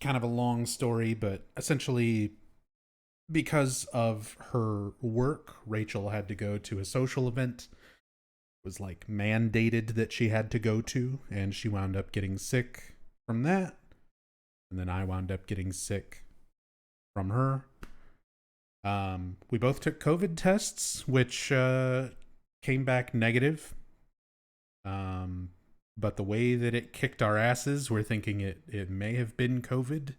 kind of a long story, but essentially, because of her work, Rachel had to go to a social event. It was like mandated that she had to go to, and she wound up getting sick from that. And then I wound up getting sick from her. We both took COVID tests, which came back negative. But the way that it kicked our asses, we're thinking it may have been COVID.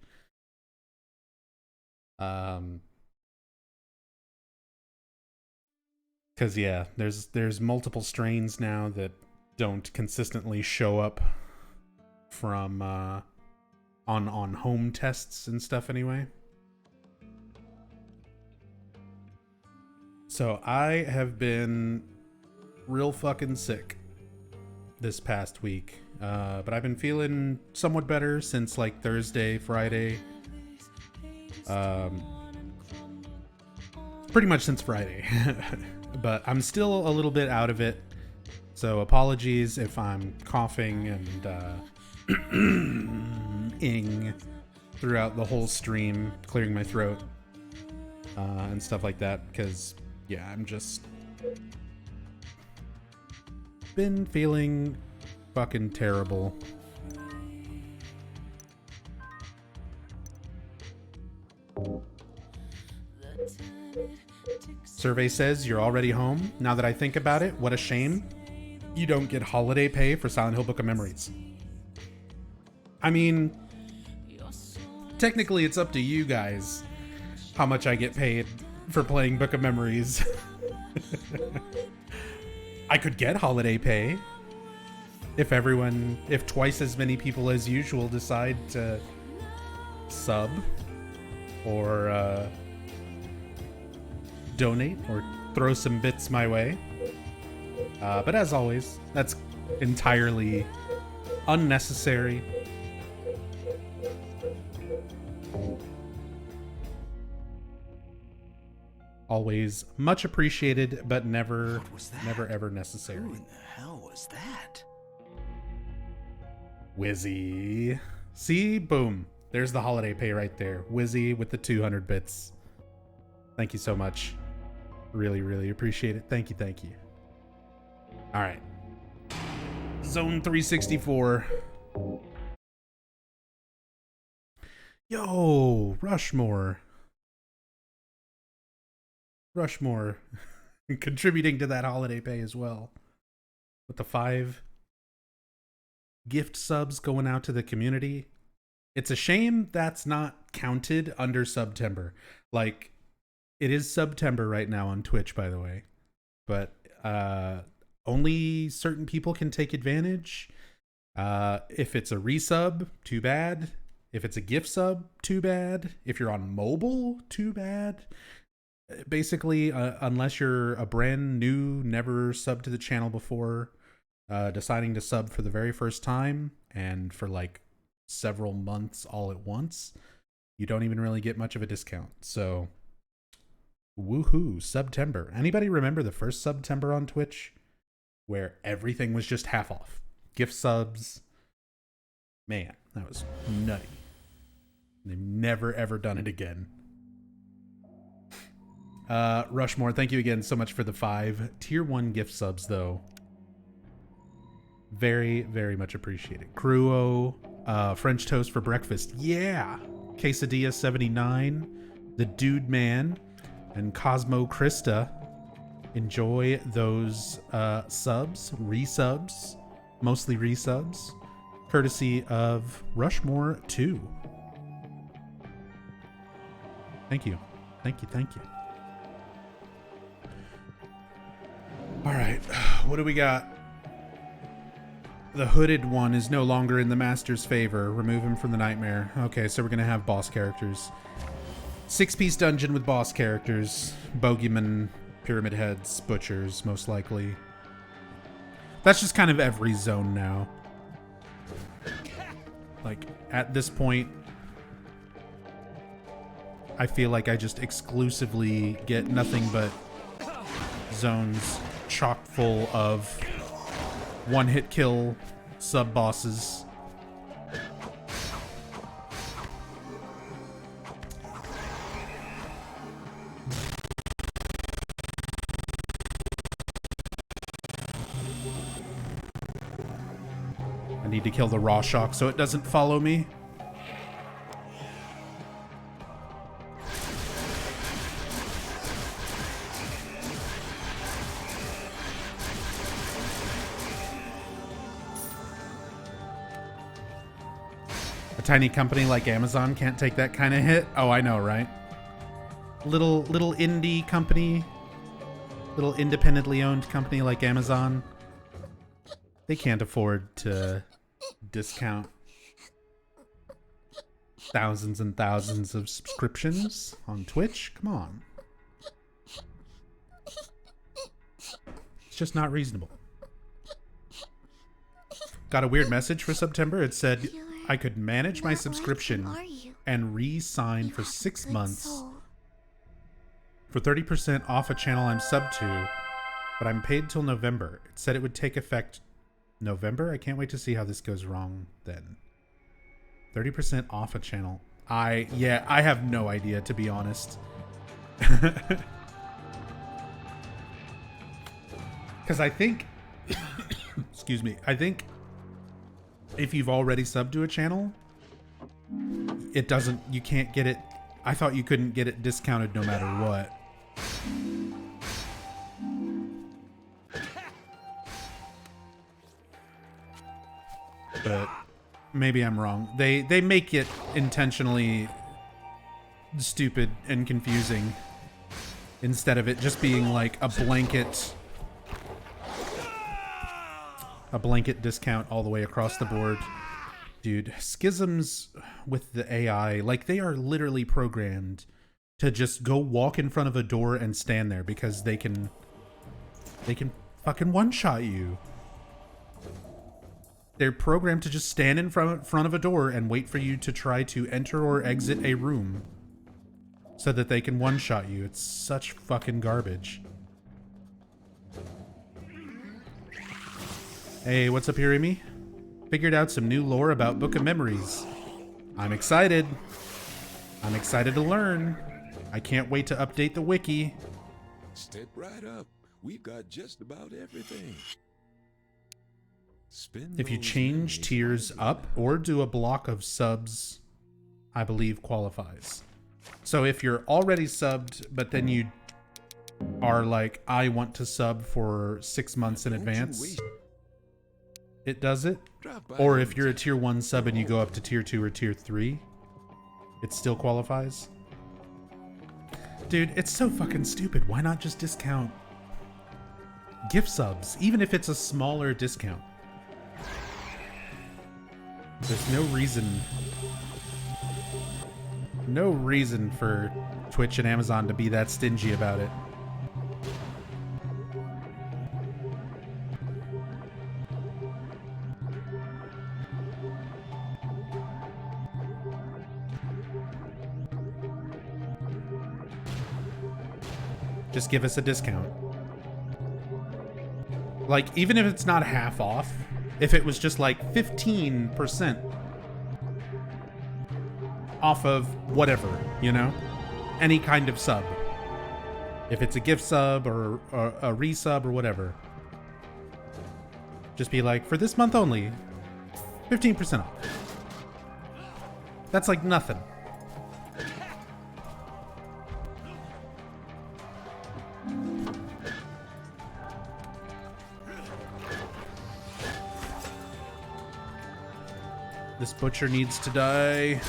Because yeah, there's multiple strains now that don't consistently show up from on home tests and stuff anyway. So I have been real fucking sick this past week, but I've been feeling somewhat better since like Thursday, Friday. Pretty much since Friday. But I'm still a little bit out of it, so apologies if I'm coughing and ing throughout the whole stream, clearing my throat and stuff like that, because yeah, I'm just been feeling fucking terrible. Survey says you're already home. Now that I think about it, what a shame you don't get holiday pay for Silent Hill Book of Memories. I mean, technically it's up to you guys how much I get paid for playing Book of Memories. I could get holiday pay if twice as many people as usual decide to sub or donate or throw some bits my way. But as always, that's entirely unnecessary. Always much appreciated, but never ever necessary. Who in the hell was that? Wizzy. See? Boom. There's the holiday pay right there. Wizzy with the 200 bits. Thank you so much. Really, really appreciate it. Thank you. All right. Zone 364. Yo, Rushmore. Contributing to that holiday pay as well. With the 5 gift subs going out to the community. It's a shame that's not counted under September. Like, it is September right now on Twitch, by the way. But only certain people can take advantage. If it's a resub, too bad. If it's a gift sub, too bad. If you're on mobile, too bad. Basically, unless you're a brand new, never subbed to the channel before, deciding to sub for the very first time, and for like several months all at once, you don't even really get much of a discount. So, woohoo, September. Anybody remember the first September on Twitch? Where everything was just half off. Gift subs. Man, that was nutty. They've never ever done it again. Rushmore, thank you again so much for the 5 tier 1 gift subs, though. Very, very much appreciated. Cruo, French toast for breakfast. Yeah. Quesadilla 79, the Dude Man, and Cosmo Krista. Enjoy those subs, resubs, mostly resubs, courtesy of Rushmore 2. Thank you. All right, what do we got? The hooded one is no longer in the master's favor. Remove him from the nightmare. Okay, so we're gonna have boss characters. 6-piece dungeon with boss characters. Bogeyman, pyramid heads, butchers, most likely. That's just kind of every zone now. Like, at this point, I feel like I just exclusively get nothing but zones chock full of one-hit kill sub-bosses. need to kill the raw shock so it doesn't follow me. A tiny company like Amazon can't take that kind of hit. Oh, I know, right? Little indie company, little independently owned company like Amazon, they can't afford to discount thousands and thousands of subscriptions on Twitch. Come on. It's just not reasonable. Got a weird message for September. It said I could manage my subscription and re-sign for 6 months for 30% off a channel I'm sub to, but I'm paid till November. It said it would take effect November. I can't wait to see how this goes wrong then. 30% off a channel. I have no idea, to be honest. Because I think, excuse me, I think if you've already subbed to a channel, it doesn't, you can't get it. I thought you couldn't get it discounted no matter what. But maybe I'm wrong. They make it intentionally stupid and confusing instead of it just being like a blanket discount all the way across the board. Dude, schisms with the AI, like they are literally programmed to just go walk in front of a door and stand there because they can fucking one-shot you. They're programmed to just stand in front of a door and wait for you to try to enter or exit a room so that they can one-shot you. It's such fucking garbage. Hey, what's up, Hirimi? Figured out some new lore about Book of Memories. I'm excited. I'm excited to learn. I can't wait to update the wiki. Step right up. We've got just about everything. If you change tiers up or do a block of subs, I believe qualifies. So if you're already subbed, but then you are like, I want to sub for 6 months in advance, it does it. Or if you're a tier 1 sub and you go up to tier 2 or tier 3, it still qualifies. Dude, it's so fucking stupid. Why not just discount gift subs, even if it's a smaller discount? There's no reason for Twitch and Amazon to be that stingy about it. Just give us a discount. Like, even if it's not half off, if it was just like 15% off of whatever, you know? Any kind of sub. If it's a gift sub or a resub or whatever. Just be like, for this month only, 15% off. That's like nothing. This butcher needs to die.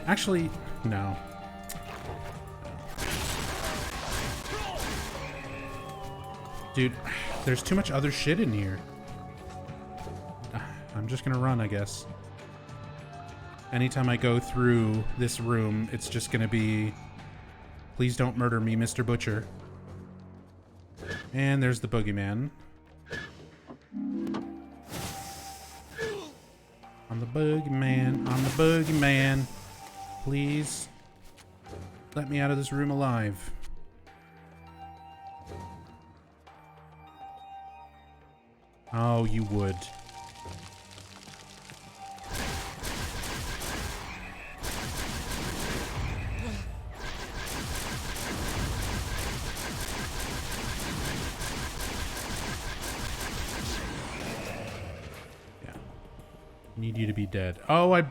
Actually, no. Dude, there's too much other shit in here. I'm just gonna run, I guess. Anytime I go through this room, it's just gonna be, please don't murder me, Mr. Butcher. And there's the boogeyman. I'm the boogeyman. I'm the boogeyman. Please let me out of this room alive. Oh, you would. Need you to be dead. Oh, I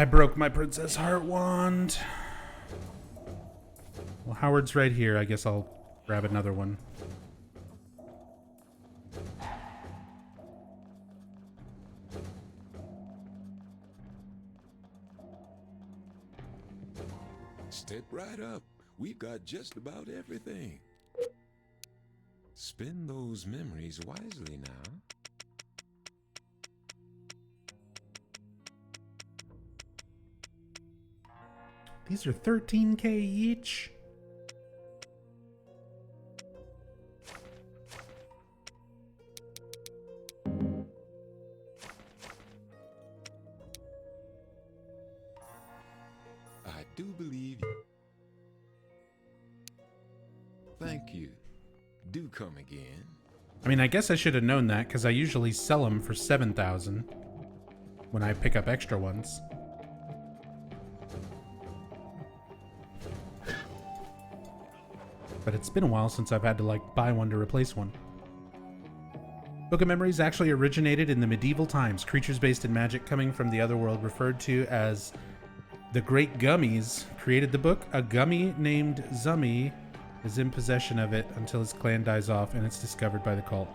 broke my Princess Heart wand. Well, Howard's right here. I guess I'll grab another one. Step right up. We've got just about everything. Spend those memories wisely now. These are 13K each. I do believe. Thank you. Do come again. I mean, I guess I should have known that because I usually sell them for 7,000 when I pick up extra ones. But it's been a while since I've had to, like, buy one to replace one. Book of Memories actually originated in the medieval times. Creatures based in magic coming from the other world, referred to as the Great Gummies, created the book. A gummy named Zummy is in possession of it until his clan dies off and it's discovered by the cult.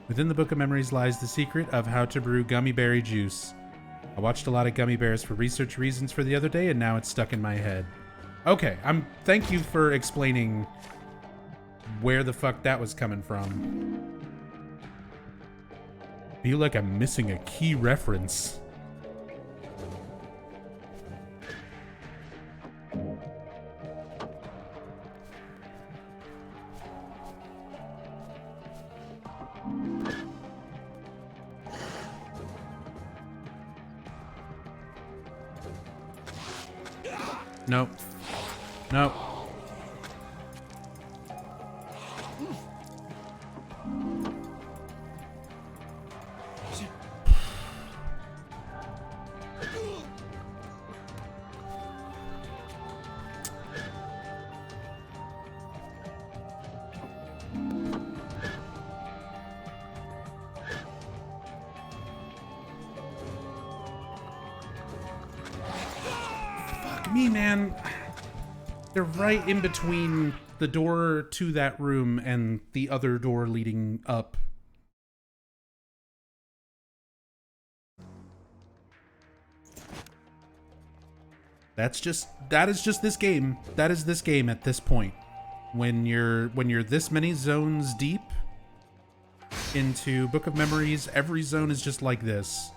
Within the Book of Memories lies the secret of how to brew gummy berry juice. I watched a lot of Gummy Bears for research reasons for the other day, and now it's stuck in my head. Okay, thank you for explaining where the fuck that was coming from. Feel like I'm missing a key reference. Nope. Nope. Fuck me, man. They're right in between the door to that room and the other door leading up. That is just this game. That is this game at this point. When you're this many zones deep into Book of Memories, every zone is just like this.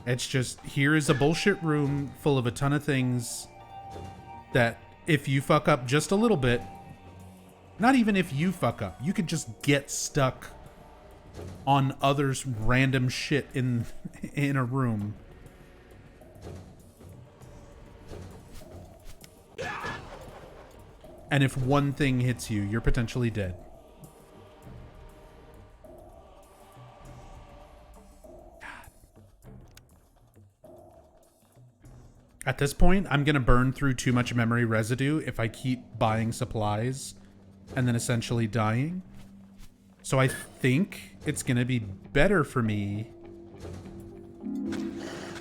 It's just, here is a bullshit room full of a ton of things that if you fuck up just a little bit, not even if you fuck up, you could just get stuck on others' random shit in a room. And if one thing hits you, you're potentially dead. At this point, I'm going to burn through too much memory residue if I keep buying supplies and then essentially dying. So I think it's going to be better for me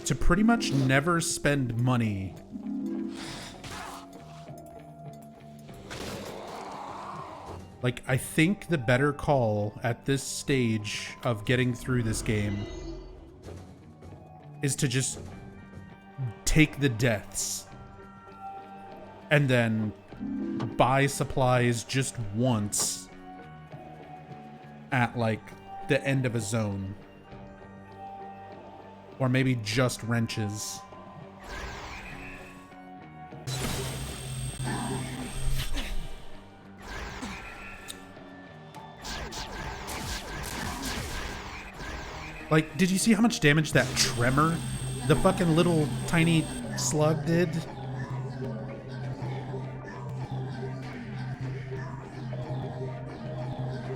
to pretty much never spend money like, I think the better call at this stage of getting through this game is to just take the deaths and then buy supplies just once at, like, the end of a zone. Or maybe just wrenches. Like, did you see how much damage that tremor, the fucking little tiny slug, did?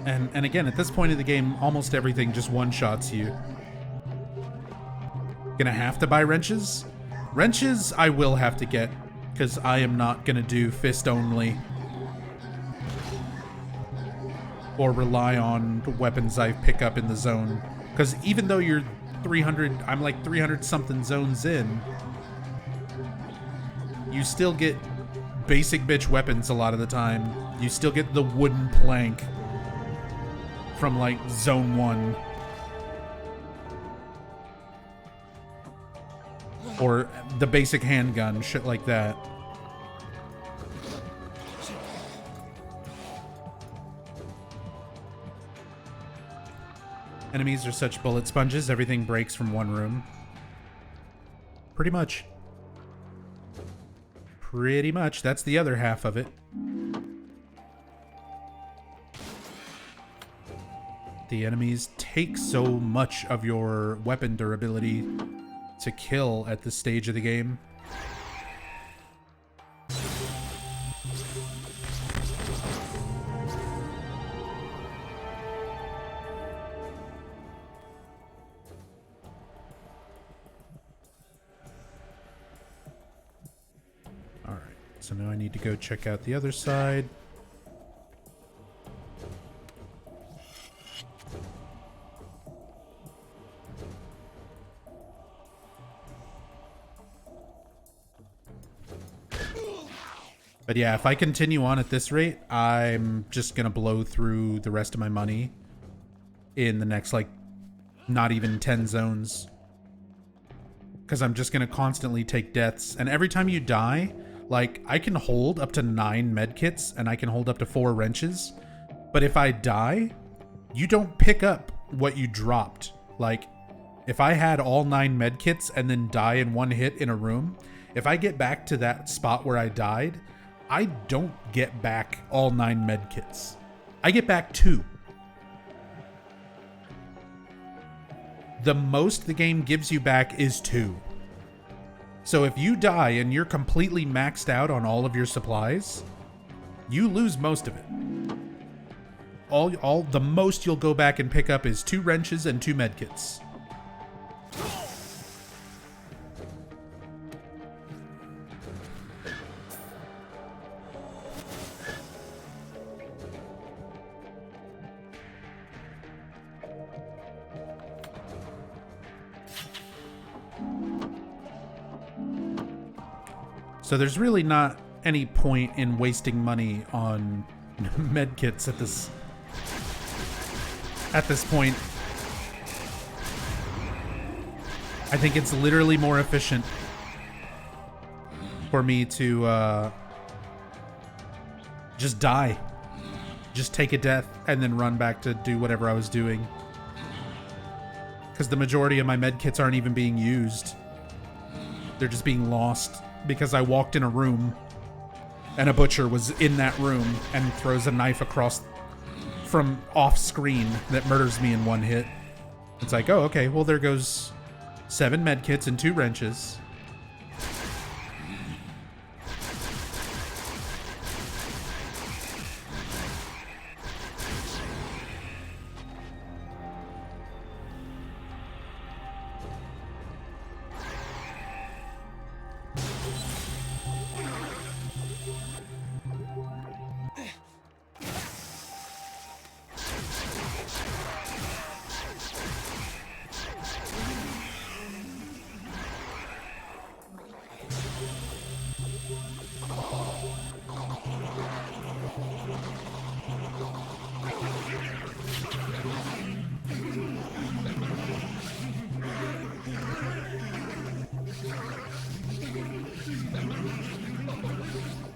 And again, at this point of the game, almost everything just one-shots you. Gonna have to buy wrenches? Wrenches I will have to get, because I am not gonna do fist only. Or rely on weapons I pick up in the zone Because even though you're 300, I'm like 300 something zones in, you still get basic bitch weapons a lot of the time. You still get the wooden plank from like zone 1. Or the basic handgun, shit like that. Enemies are such bullet sponges, everything breaks from one room. Pretty much. Pretty much. That's the other half of it. The enemies take so much of your weapon durability to kill at this stage of the game. Alright, so now I need to go check out the other side. But yeah, if I continue on at this rate, I'm just going to blow through the rest of my money in the next, like, not even 10 zones. Because I'm just going to constantly take deaths. And every time you die, like, I can hold up to 9 medkits and I can hold up to 4 wrenches. But if I die, you don't pick up what you dropped. Like, if I had all 9 medkits and then die in one hit in a room, if I get back to that spot where I died, I don't get back all 9 medkits. I get back 2. The most the game gives you back is 2. So if you die and you're completely maxed out on all of your supplies, you lose most of it. All the most you'll go back and pick up is 2 wrenches and 2 medkits. So there's really not any point in wasting money on medkits at this point. I think it's literally more efficient for me to just die. Just take a death and then run back to do whatever I was doing. Because the majority of my medkits aren't even being used. They're just being lost. Because I walked in a room and a butcher was in that room and throws a knife across from off screen that murders me in one hit. It's like, oh, okay, well, there goes 7 medkits and 2 wrenches.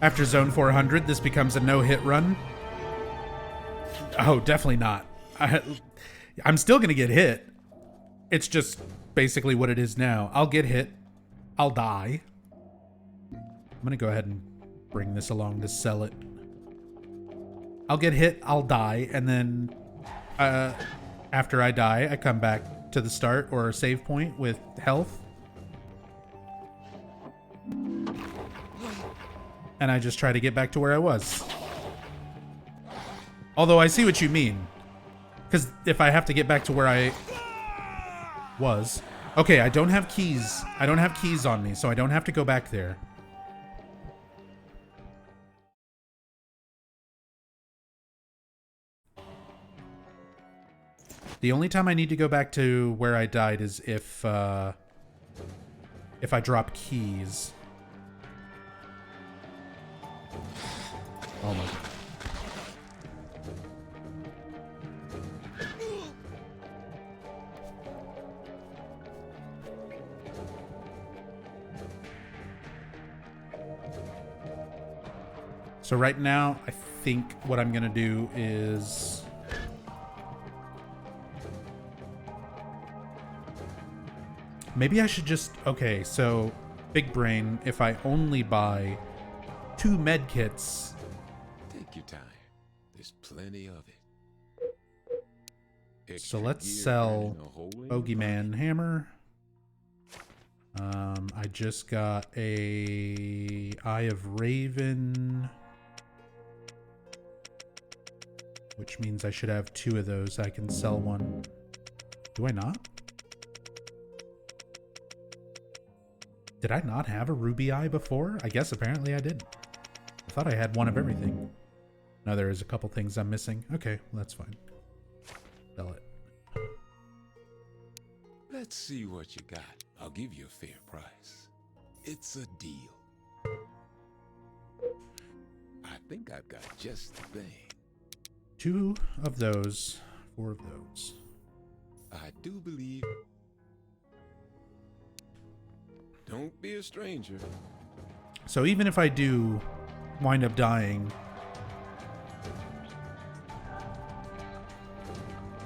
After zone 400, this becomes a no-hit run. Oh, definitely not. I'm still going to get hit. It's just basically what it is now. I'll get hit. I'll die. I'm going to go ahead and bring this along to sell it. I'll get hit. I'll die. And then after I die, I come back to the start or a save point with health. And I just try to get back to where I was. Although I see what you mean. Because if I have to get back to where I was... Okay, I don't have keys. I don't have keys on me, so I don't have to go back there. The only time I need to go back to where I died is if I drop keys. Oh my. So right now, I think what I'm gonna do is maybe I should just, okay, so big brain, if I only buy 2 med kits. Take your time. There's plenty of it. So Extra let's gear sell burning a hole in your Bogeyman pocket. hammer. I just got a Eye of Raven, which means I should have 2 of those. I can sell one. Do I not? Did I not have a ruby eye before? I guess apparently I did. I thought I had one of everything. No, there is a couple things I'm missing. Okay, well, that's fine. Sell it. Let's see what you got. I'll give you a fair price. It's a deal. I think I've got just the thing. 2 of those, 4 of those. I do believe. Don't be a stranger. So even if I do wind up dying,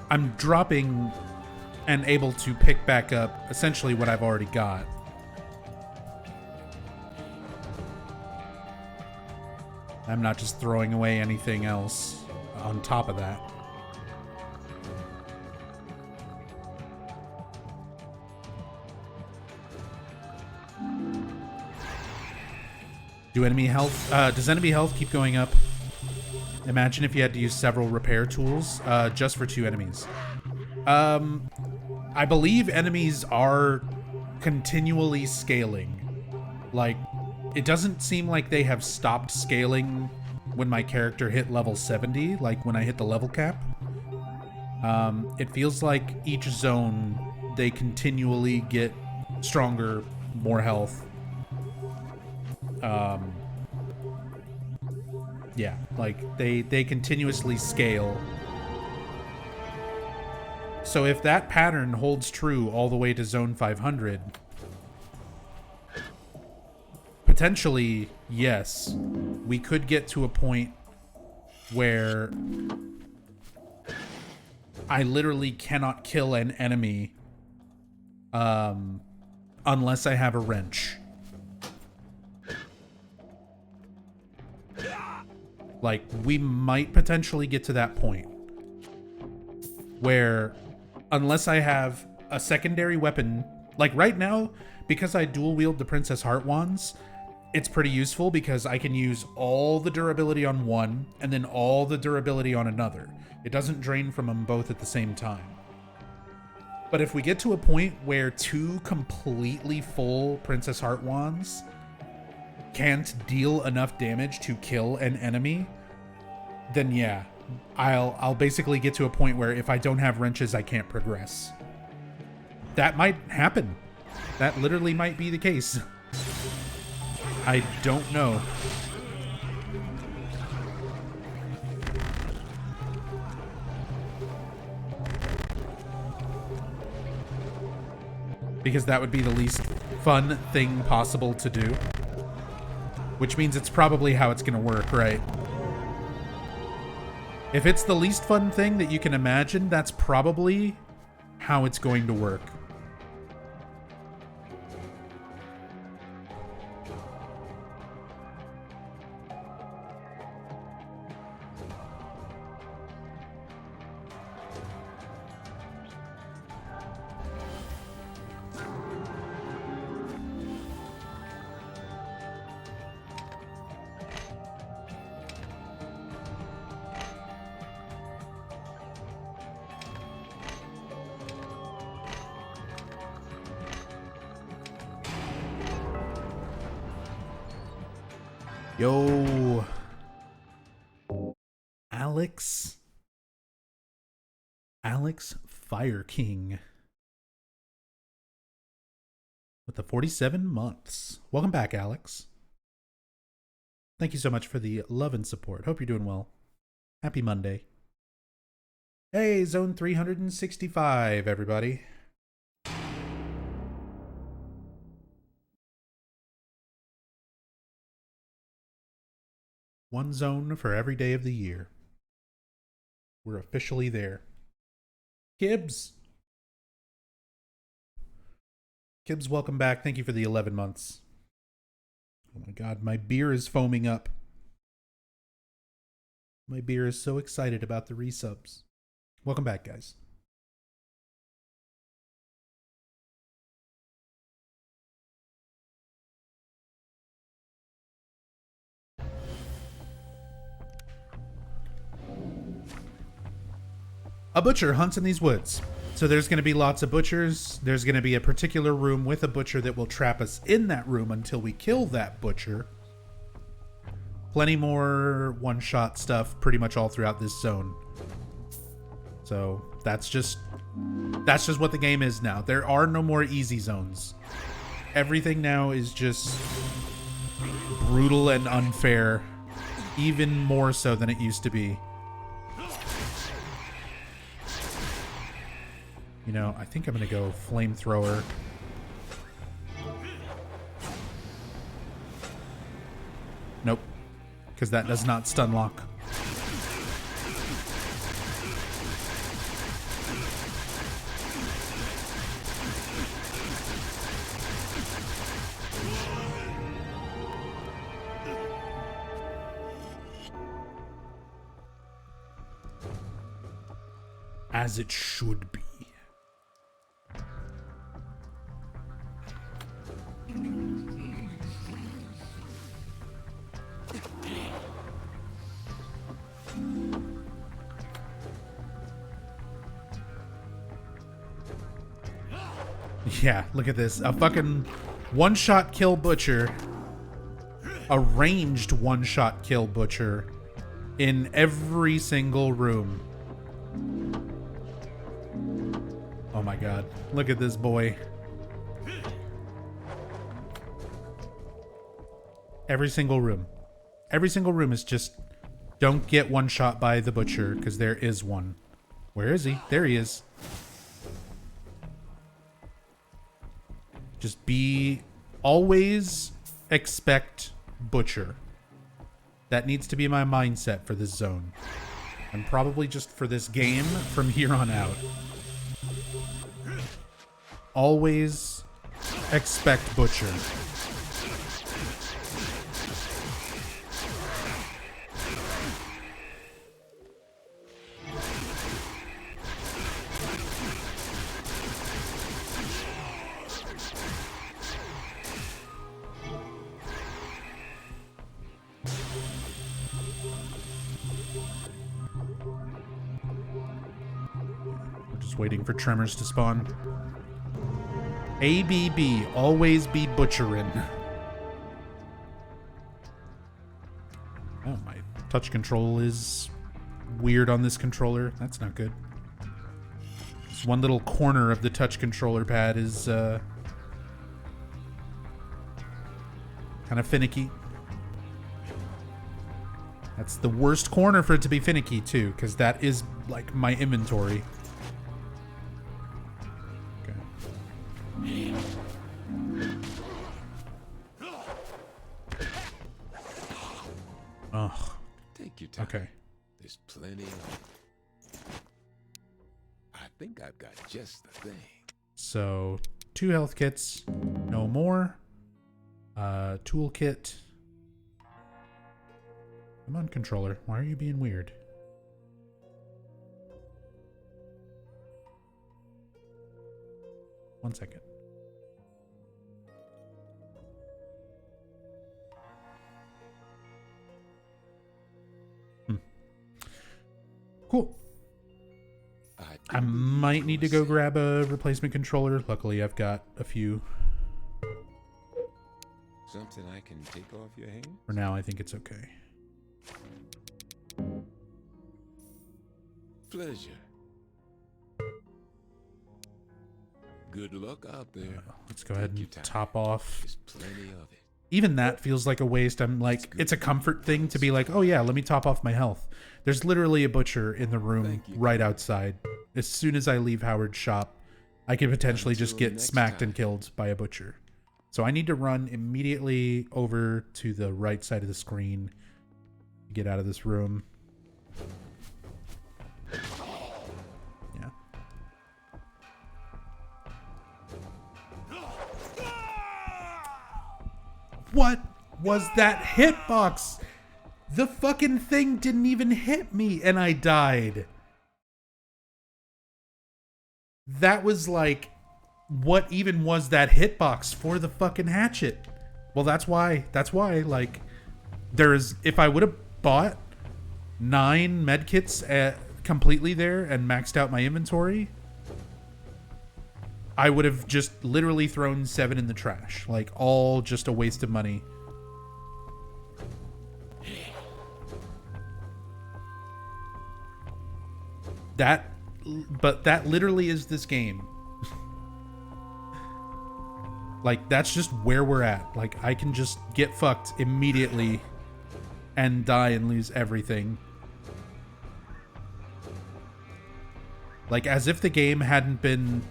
I'm dropping and able to pick back up essentially what I've already got. I'm not just throwing away anything else on top of that. Does enemy health keep going up? Imagine if you had to use several repair tools just for 2 enemies. I believe enemies are continually scaling. Like, it doesn't seem like they have stopped scaling when my character hit level 70, like when I hit the level cap. It feels like each zone, they continually get stronger, more health. Yeah, like they continuously scale. So if that pattern holds true all the way to zone 500, potentially, yes, we could get to a point where I literally cannot kill an enemy unless I have a wrench. Like, we might potentially get to that point where unless I have a secondary weapon, like right now, because I dual wield the Princess Heart Wands, it's pretty useful because I can use all the durability on one and then all the durability on another. It doesn't drain from them both at the same time. But if we get to a point where 2 completely full Princess Heart Wands can't deal enough damage to kill an enemy, then yeah, I'll basically get to a point where if I don't have wrenches, I can't progress. That might happen. That literally might be the case. I don't know. Because that would be the least fun thing possible to do. Which means it's probably how it's gonna work, right? If it's the least fun thing that you can imagine, that's probably how it's going to work. Yo. Alex Fire King with the 47 months. Welcome back, Alex. Thank you so much for the love and support. Hope you're doing well. Happy Monday. Hey, Zone 365, everybody. One zone for every day of the year. We're officially there. Kibbs. Kibbs, welcome back. Thank you for the 11 months. Oh my god, my beer is foaming up. My beer is so excited about the resubs. Welcome back, guys. A butcher hunts in these woods. So there's going to be lots of butchers. There's going to be a particular room with a butcher that will trap us in that room until we kill that butcher. Plenty more one-shot stuff pretty much all throughout this zone. So that's just what the game is now. There are no more easy zones. Everything now is just brutal and unfair, even more so than it used to be. You know, I think I'm going to go flamethrower. Nope. Because that does not stun lock. As it should be. Yeah, look at this. A fucking one-shot kill butcher. A ranged one-shot kill butcher in every single room. Oh my god. Look at this boy. Every single room. Every single room is just don't get one shot by the butcher because there is one. Where is he? There he is. Just always expect butcher. That needs to be my mindset for this zone. And probably just for this game from here on out. Always expect butcher. Waiting for tremors to spawn. ABB, always be butcherin'. Oh, my touch control is weird on this controller. That's not good. Just one little corner of the touch controller pad is kind of finicky. That's the worst corner for it to be finicky too, because that is like my inventory. Ugh. Take your time. Okay. There's plenty of... I think I've got just the thing. So, 2 health kits. No more. Toolkit. Come on, controller. Why are you being weird? One second. Cool. I might need to go grab a replacement controller. Luckily, I've got a few. Something I can take off your hands? For now, I think it's okay. Pleasure. Good luck out there. Let's go ahead Take your and time. top off. There's plenty of it. Even that feels like a waste. I'm like, it's a comfort thing to be like, oh yeah, let me top off my health. There's literally a butcher in the room Thank you. right outside. As soon as I leave Howard's shop, I could potentially just Until get next smacked and time. killed by a butcher. So I need to run immediately over to the right side of the screen. Get out of this room. Yeah. What was that hitbox? The fucking thing didn't even hit me and I died. That was like, what even was that hitbox for the fucking hatchet? Well, that's why, like, if I would have bought 9 medkits completely there and maxed out my inventory, I would have just literally thrown 7 in the trash. Like, all just a waste of money. But that literally is this game. Like, that's just where we're at. Like, I can just get fucked immediately and die and lose everything. Like, as if the game hadn't been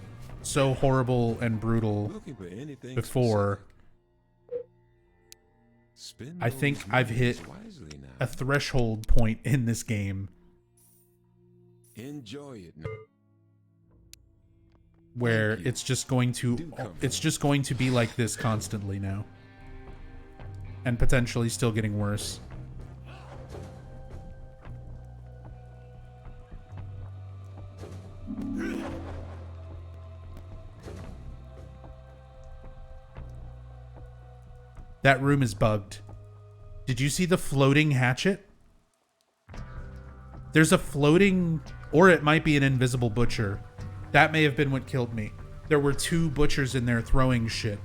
so horrible and brutal Looking for anything before. specific? Spend I think those I've monies hit wisely now. a threshold point in this game Enjoy it now. where Thank you. it's just going to Do come it's home. just going to be like this constantly now. And potentially still getting worse. That room is bugged. Did you see the floating hatchet? There's a floating, or it might be an invisible butcher. That may have been what killed me. There were 2 butchers in there throwing shit.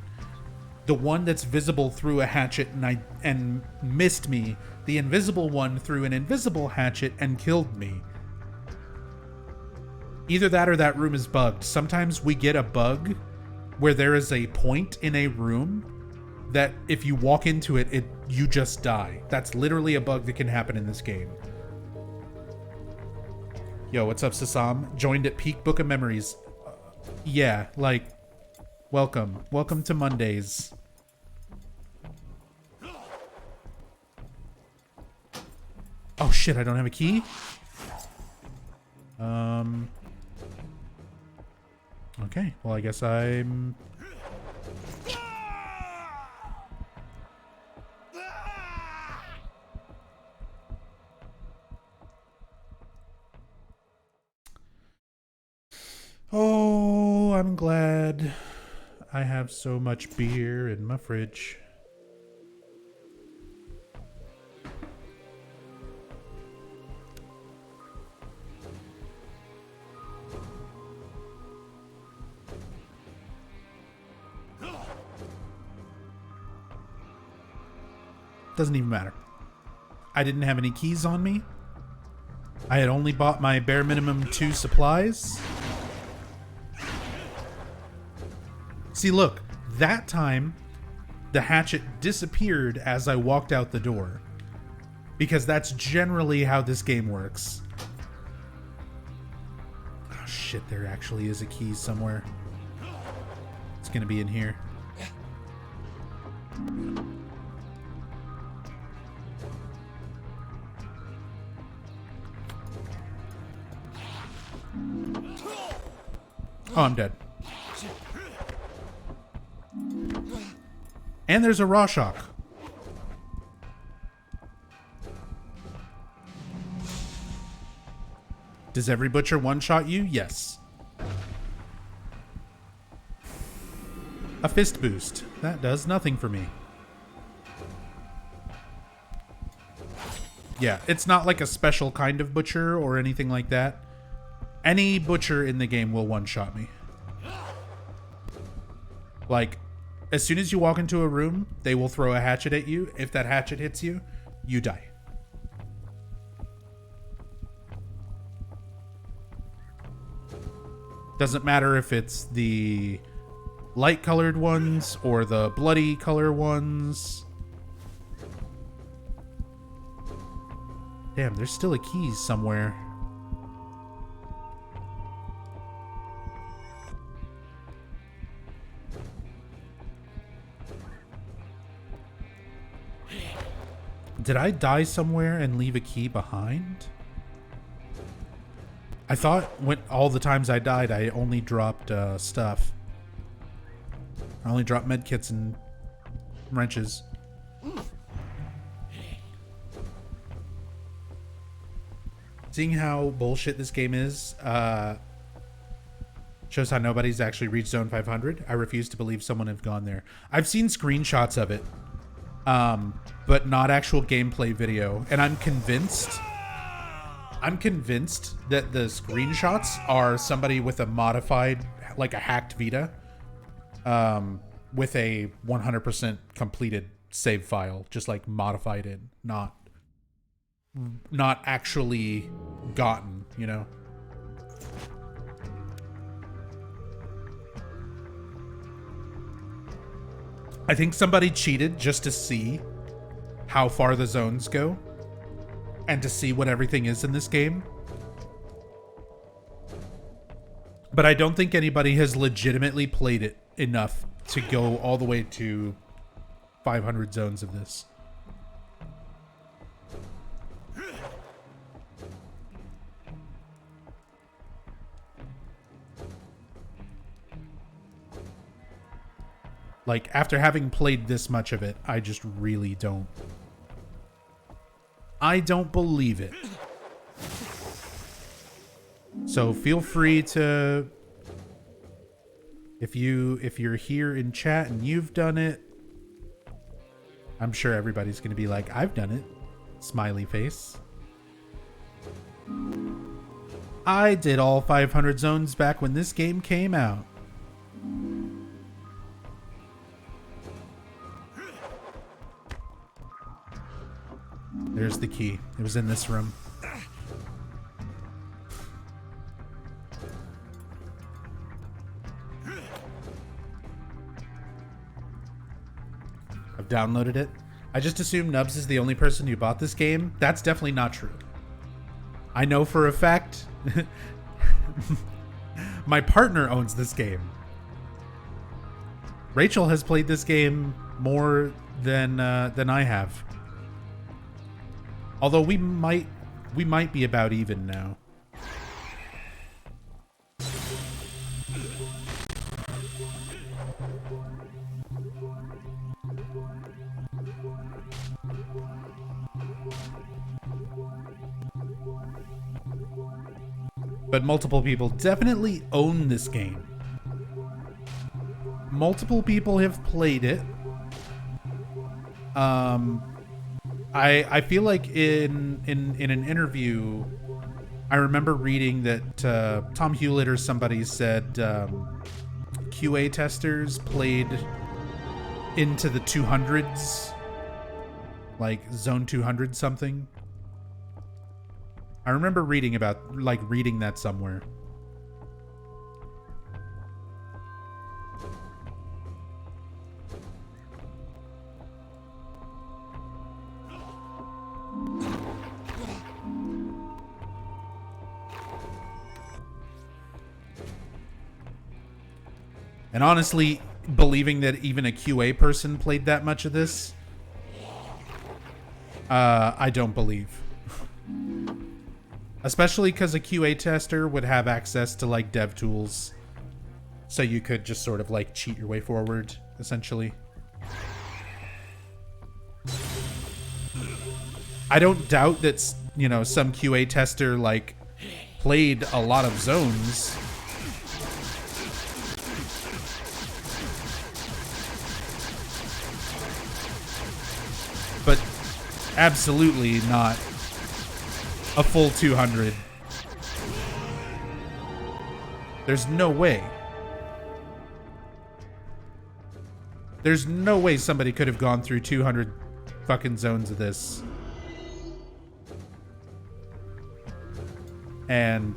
The one that's visible threw a hatchet and missed me. The invisible one threw an invisible hatchet and killed me. Either that or that room is bugged. Sometimes we get a bug where there is a point in a room that if you walk into it, you just die. That's literally a bug that can happen in this game. Yo, what's up, Sasam? Joined at Peak Book of Memories. Yeah, like, welcome. Welcome to Mondays. Oh shit, I don't have a key? Okay, well, I guess I'm... Oh, I'm glad I have so much beer in my fridge. Doesn't even matter. I didn't have any keys on me. I had only bought my bare minimum 2 supplies. See, look, that time the hatchet disappeared as I walked out the door. Because that's generally how this game works. Oh shit, there actually is a key somewhere. It's gonna be in here. Oh, I'm dead. And there's a Rorschach. Does every butcher one-shot you? Yes. A fist boost. That does nothing for me. Yeah, it's not like a special kind of butcher or anything like that. Any butcher in the game will one-shot me. Like, as soon as you walk into a room, they will throw a hatchet at you. If that hatchet hits you, you die. Doesn't matter if it's the light colored ones or the bloody color ones. Damn, there's still a key somewhere. Did I die somewhere and leave a key behind? I thought when all the times I died, I only dropped stuff. I only dropped medkits and wrenches. Seeing how bullshit this game is, shows how nobody's actually reached Zone 500. I refuse to believe someone have gone there. I've seen screenshots of it, but not actual gameplay video. And I'm convinced that the screenshots are somebody with a modified, like a hacked Vita, with a 100% completed save file, just like modified it, not actually gotten, you know? I think somebody cheated just to see how far the zones go and to see what everything is in this game. But I don't think anybody has legitimately played it enough to go all the way to 500 zones of this. Like, after having played this much of it, I just really don't. I don't believe it. So feel free to, if you're here in chat and you've done it, I'm sure everybody's gonna be like, I've done it. Smiley face. I did all 500 zones back when this game came out. There's the key. It was in this room. I've downloaded it. I just assume Nubs is the only person who bought this game. That's definitely not true. I know for a fact my partner owns this game. Rachel has played this game more than I have. Although we might be about even now. But multiple people definitely own this game. Multiple people have played it. I feel like in an interview, I remember reading that Tom Hewlett or somebody said QA testers played into the 200s, like Zone 200 something. I remember reading that somewhere. And honestly, believing that even a QA person played that much of this, I don't believe. Especially because a QA tester would have access to like dev tools, so you could just sort of like cheat your way forward, essentially. I don't doubt that, you know, some QA tester like played a lot of zones. But absolutely not a full 200. There's no way. There's no way somebody could have gone through 200 fucking zones of this. And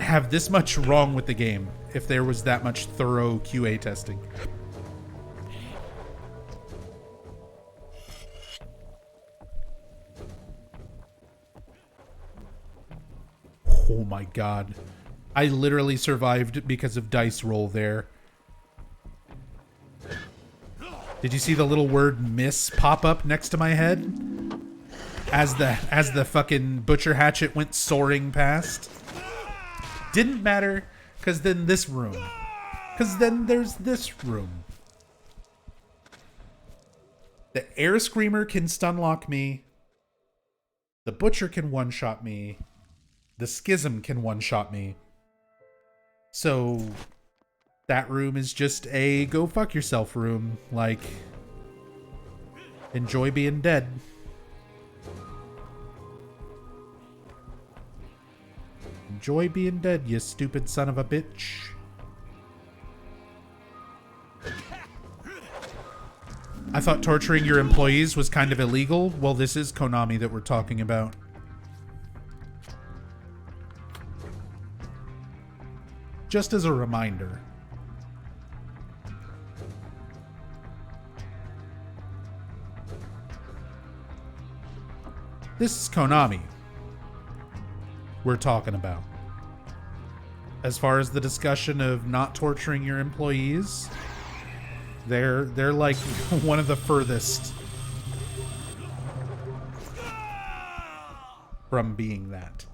have this much wrong with the game if there was that much thorough QA testing. Oh my god. I literally survived because of dice roll there. Did you see the little word miss pop up next to my head? As the fucking butcher hatchet went soaring past? Didn't matter, because then this room. Because then there's this room. The air screamer can stunlock me. The butcher can one-shot me. The schism can one-shot me. So that room is just a go fuck yourself room. Like, enjoy being dead. Enjoy being dead, you stupid son of a bitch. I thought torturing your employees was kind of illegal. Well, this is Konami that we're talking about. Just as a reminder. This is Konami we're talking about. As far as the discussion of not torturing your employees, they're like one of the furthest from being that.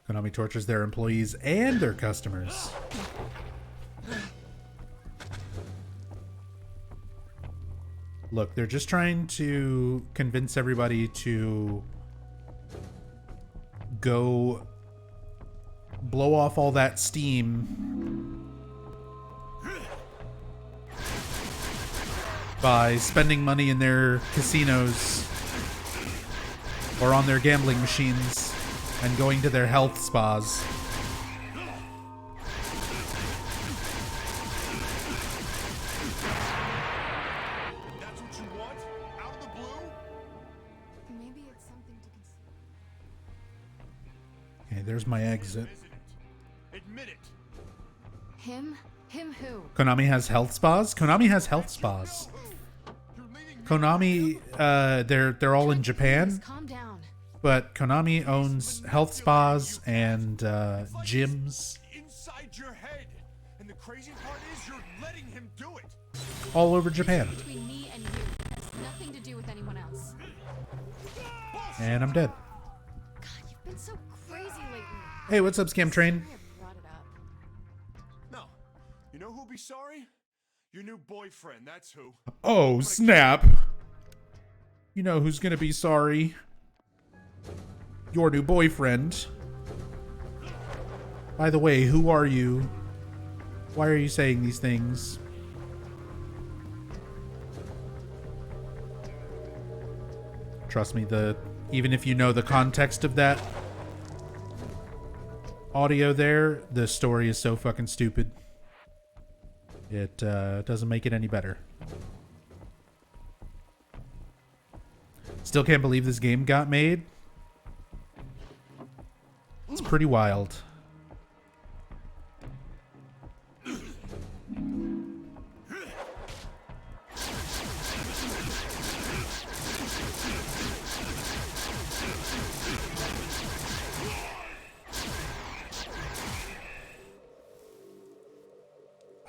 Konami tortures their employees and their customers. Look, they're just trying to convince everybody to go blow off all that steam by spending money in their casinos or on their gambling machines and going to their health spas. That's what you want? Out of the blue? Maybe it's something to consider. Okay, there's my exit. Isn't it? Admit it. Him? Him who? Konami has health spas? Konami has health spas. You're leading me Konami, they're all in Japan, Just calm down. but Konami owns health spas and gyms inside your head. And the crazy part is you're letting him do it. all over Japan. Between me and you, it has nothing to do with anyone else. And I'm dead. God, you've been so crazy lately. Hey, what's up, Scam Train? Sorry I brought it up. No. You know who'll be sorry? Your new boyfriend, that's who. Oh, snap. You know who's gonna be sorry? Your new boyfriend. By the way, who are you? Why are you saying these things? Trust me, even if you know the context of that audio there, the story is so fucking stupid. It doesn't make it any better. Still can't believe this game got made. It's pretty wild.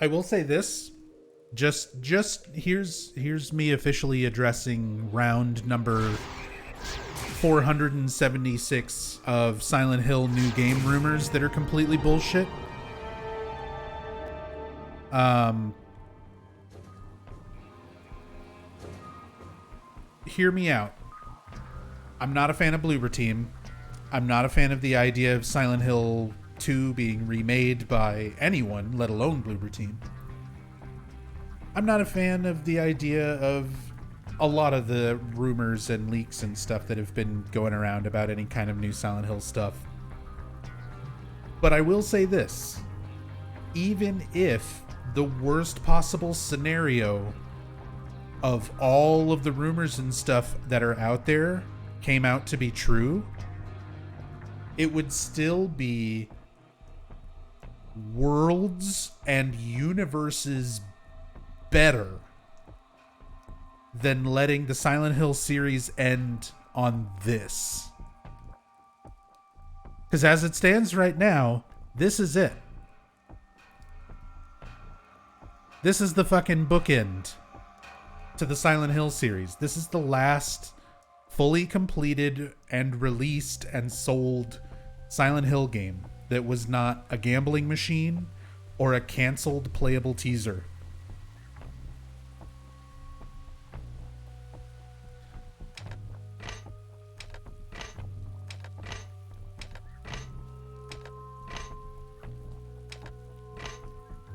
I will say this. Just here's me officially addressing round number 476 of Silent Hill new game rumors that are completely bullshit. Hear me out. I'm not a fan of Bloober Team. I'm not a fan of the idea of Silent Hill 2 being remade by anyone, let alone Bloober Team. I'm not a fan of the idea of a lot of the rumors and leaks and stuff that have been going around about any kind of new Silent Hill stuff. But I will say this. Even if the worst possible scenario of all of the rumors and stuff that are out there came out to be true, it would still be worlds and universes better than letting the Silent Hill series end on this. Because as it stands right now, this is it. This is the fucking bookend to the Silent Hill series. This is the last fully completed and released and sold Silent Hill game that was not a gambling machine or a canceled playable teaser.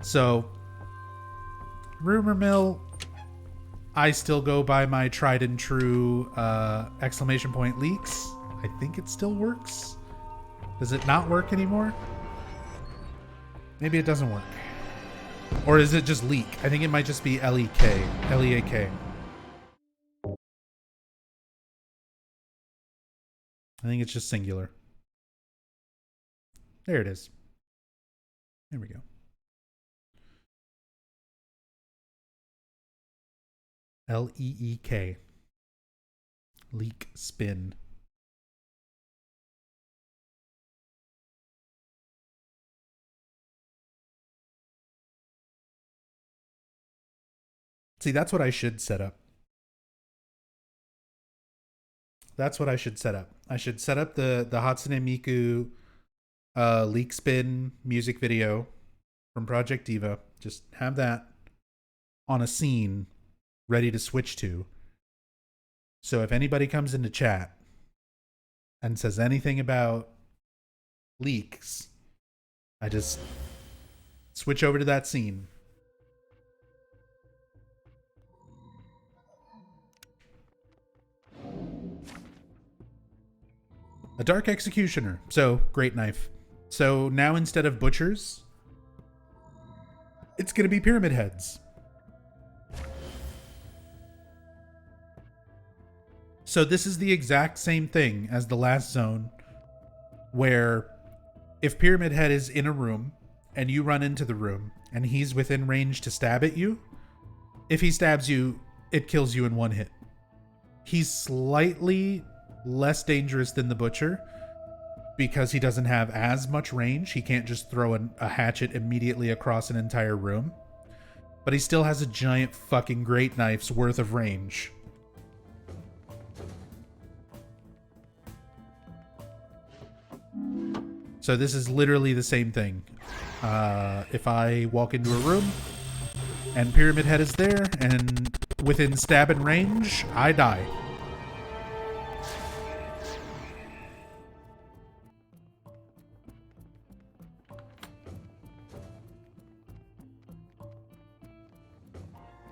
So, rumor mill, I still go by my tried and true exclamation point leaks. I think it still works. Does it not work anymore? Maybe it doesn't work. Or is it just leak? I think it might just be L-E-K. L-E-A-K. I think it's just singular. There it is. There we go. L-E-E-K. Leak spin. See, that's what I should set up. That's what I should set up. I should set up the Hatsune Miku leak spin music video from Project Diva. Just have that on a scene ready to switch to. So if anybody comes into chat and says anything about leaks, I just switch over to that scene. A Dark Executioner. So, great knife. So now instead of butchers, it's going to be pyramid heads. So this is the exact same thing as the last zone, where if Pyramid Head is in a room and you run into the room and he's within range to stab at you, if he stabs you, it kills you in one hit. He's slightly less dangerous than the Butcher because he doesn't have as much range. He can't just throw a hatchet immediately across an entire room. But he still has a giant fucking great knife's worth of range. So this is literally the same thing. If I walk into a room and Pyramid Head is there and within stabbing range, I die.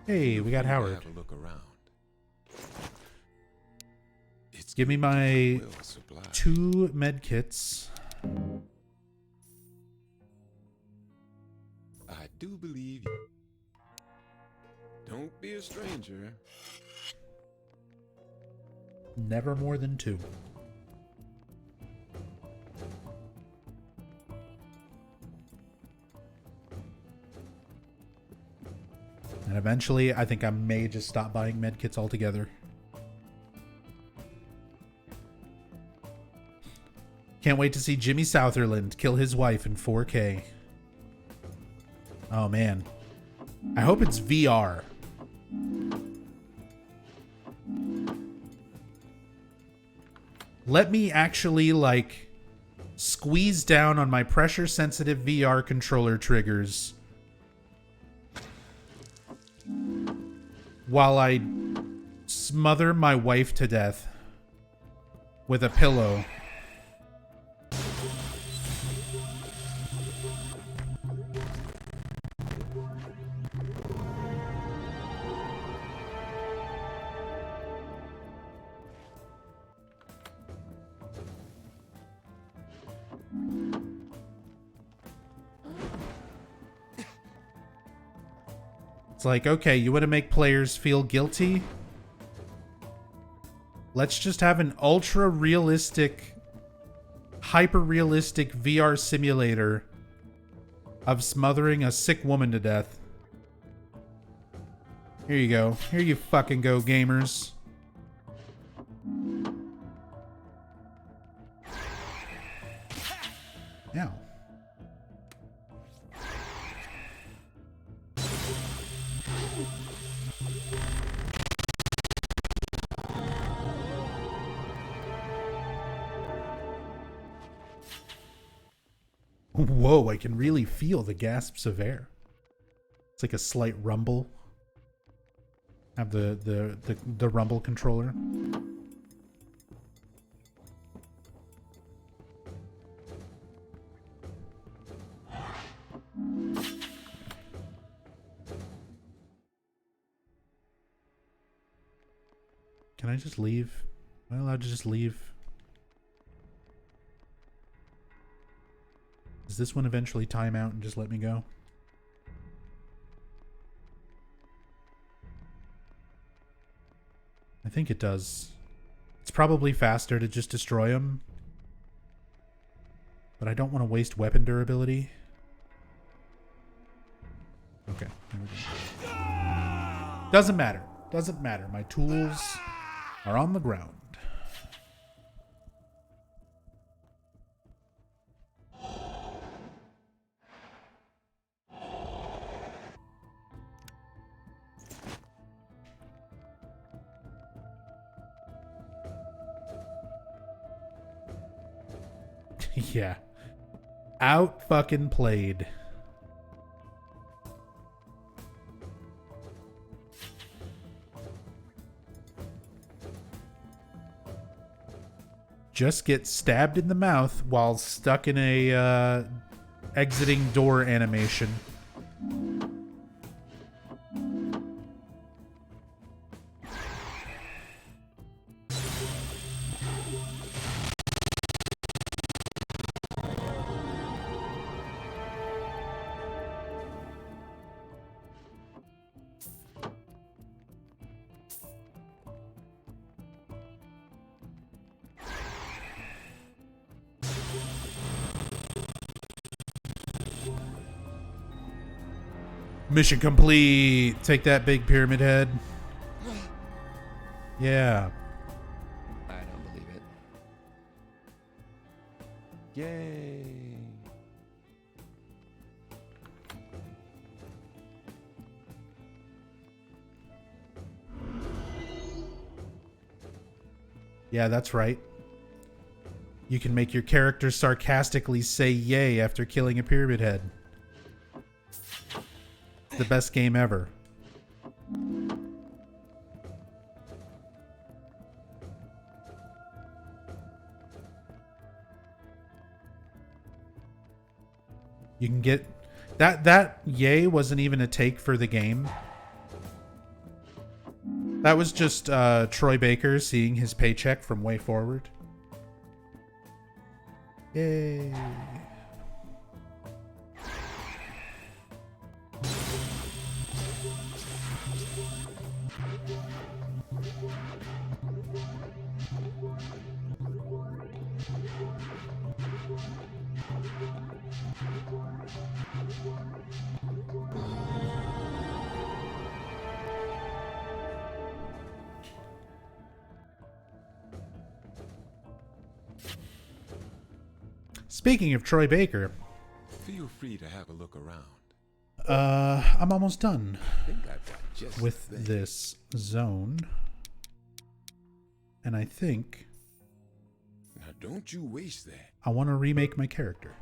Hey, we got Howard. Have a look around. Give me my Well supplied. 2 med kits. I do believe you. Don't be a stranger. Never more than 2. And eventually, I think I may just stop buying medkits altogether. Can't wait to see Jimmy Southerland kill his wife in 4K. Oh man. I hope it's VR. Let me actually, like, squeeze down on my pressure-sensitive VR controller triggers while I smother my wife to death with a pillow. It's like, okay, you want to make players feel guilty? Let's just have an ultra realistic, hyper realistic VR simulator of smothering a sick woman to death. Here you go. Here you fucking go, gamers. Yeah. Whoa, I can really feel the gasps of air. It's like a slight rumble. Have the rumble controller. Can I just leave? Am I allowed to just leave? Does this one eventually time out and just let me go? I think it does. It's probably faster to just destroy them. But I don't want to waste weapon durability. Okay. There we go. Doesn't matter. Doesn't matter. My tools are on the ground. Yeah. Out fucking played. Just get stabbed in the mouth while stuck in a exiting door animation. Mission complete. Take that, big pyramid head. Yeah. I don't believe it. Yay! Yeah, that's right. You can make your character sarcastically say yay after killing a pyramid head. The best game ever. You can get that yay wasn't even a take for the game. That was just Troy Baker seeing his paycheck from Way Forward. Yay. Speaking of Troy Baker, Feel free to have a look around. I'm almost done I think I've got just with the thing. this zone. And I think Now don't you waste that. I want to remake my character.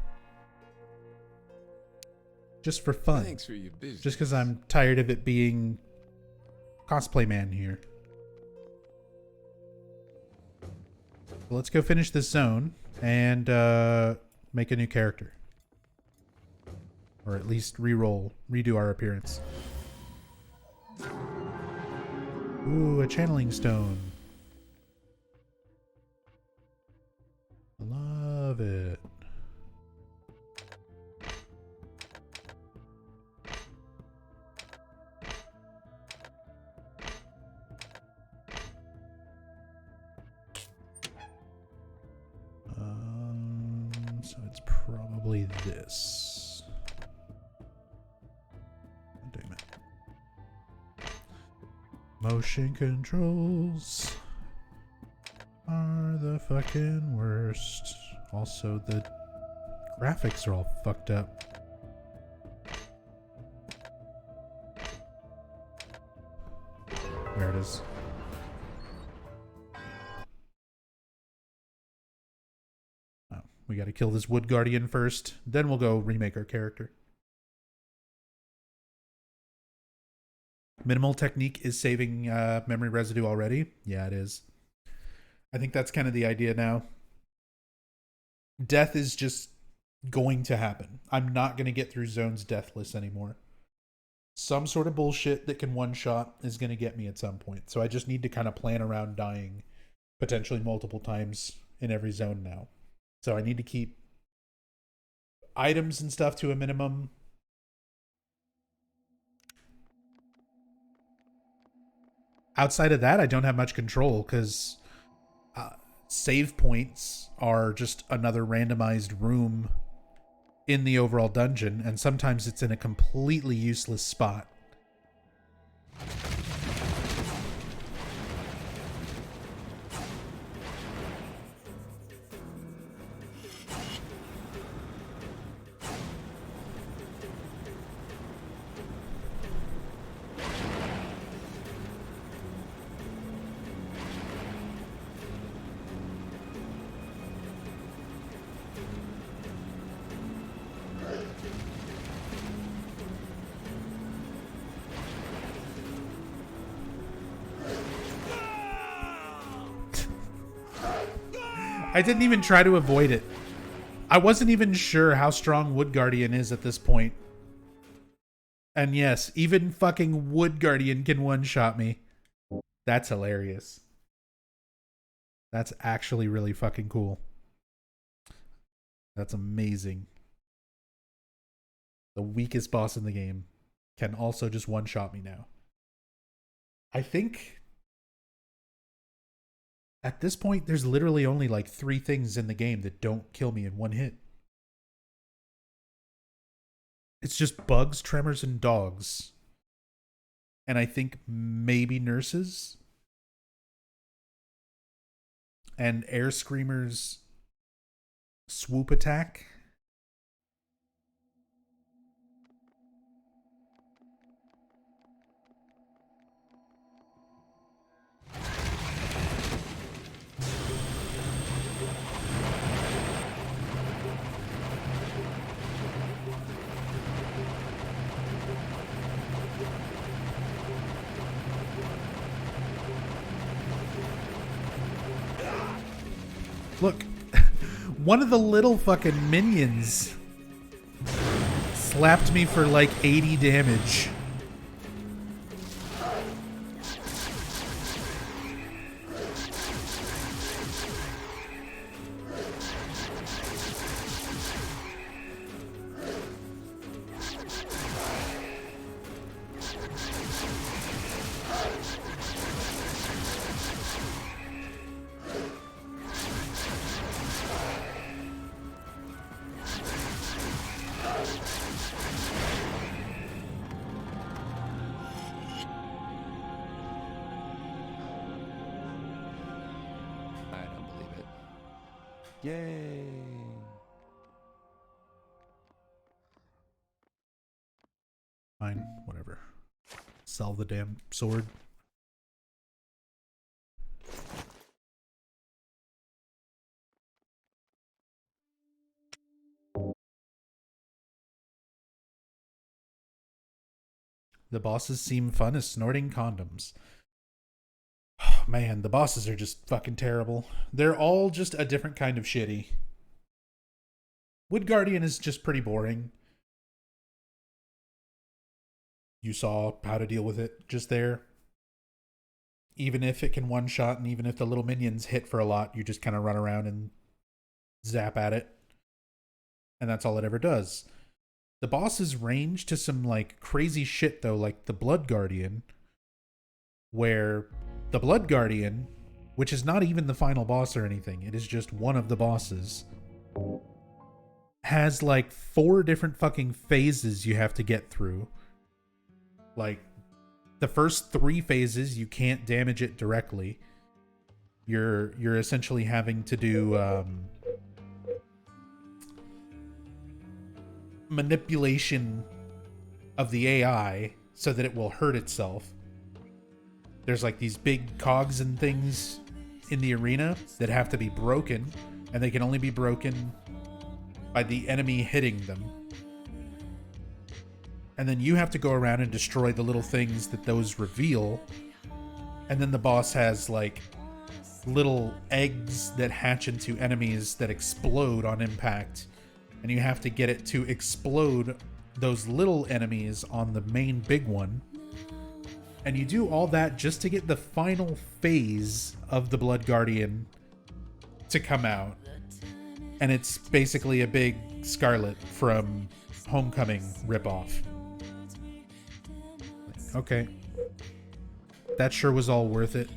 Just for fun. Thanks for your business. Just because I'm tired of it being cosplay man here. So let's go finish this zone and make a new character. Or at least redo our appearance. Ooh, a channeling stone. Love it. So it's probably this. Damn it. Motion controls are the fucking worst. Also, the graphics are all fucked up. There it is. Oh, we gotta kill this Wood Guardian first, then we'll go remake our character. Minimal technique is saving memory residue already. Yeah, it is. I think that's kind of the idea now. Death is just going to happen. I'm not going to get through zones deathless anymore. Some sort of bullshit that can one-shot is going to get me at some point. So I just need to kind of plan around dying potentially multiple times in every zone now. So I need to keep items and stuff to a minimum. Outside of that, I don't have much control because save points are just another randomized room in the overall dungeon, and sometimes it's in a completely useless spot. I didn't even try to avoid it. I wasn't even sure how strong Wood Guardian is at this point. And yes, even fucking Wood Guardian can one-shot me. That's hilarious. That's actually really fucking cool. That's amazing. The weakest boss in the game can also just one-shot me now. I think at this point, there's literally only like 3 things in the game that don't kill me in one hit. It's just bugs, tremors, and dogs. And I think maybe nurses. And air screamers swoop attack. Look, one of the little fucking minions slapped me for like 80 damage. I don't believe it. Yay! Fine, whatever. Sell the damn sword. The bosses seem fun as snorting condoms. Man, the bosses are just fucking terrible. They're all just a different kind of shitty. Wood Guardian is just pretty boring. You saw how to deal with it just there. Even if it can one-shot and even if the little minions hit for a lot, you just kind of run around and zap at it. And that's all it ever does. The bosses range to some like crazy shit though, like the Blood Guardian, where the Blood Guardian, which is not even the final boss or anything, it is just one of the bosses, has like 4 different fucking phases you have to get through. Like, the first 3 phases, you can't damage it directly. You're essentially having to do manipulation of the AI so that it will hurt itself. There's like these big cogs and things in the arena that have to be broken, and they can only be broken by the enemy hitting them. And then you have to go around and destroy the little things that those reveal. And then the boss has like little eggs that hatch into enemies that explode on impact. And you have to get it to explode those little enemies on the main big one. And you do all that just to get the final phase of the Blood Guardian to come out. And it's basically a big Scarlet from Homecoming ripoff. Okay. That sure was all worth it.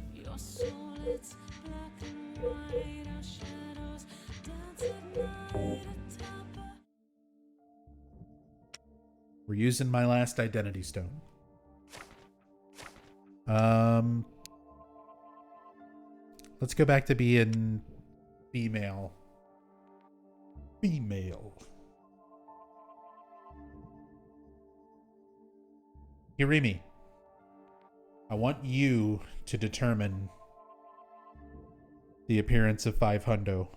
We're using my last identity stone. Let's go back to being female. Female. Hirimi, I want you to determine the appearance of 5 hundo.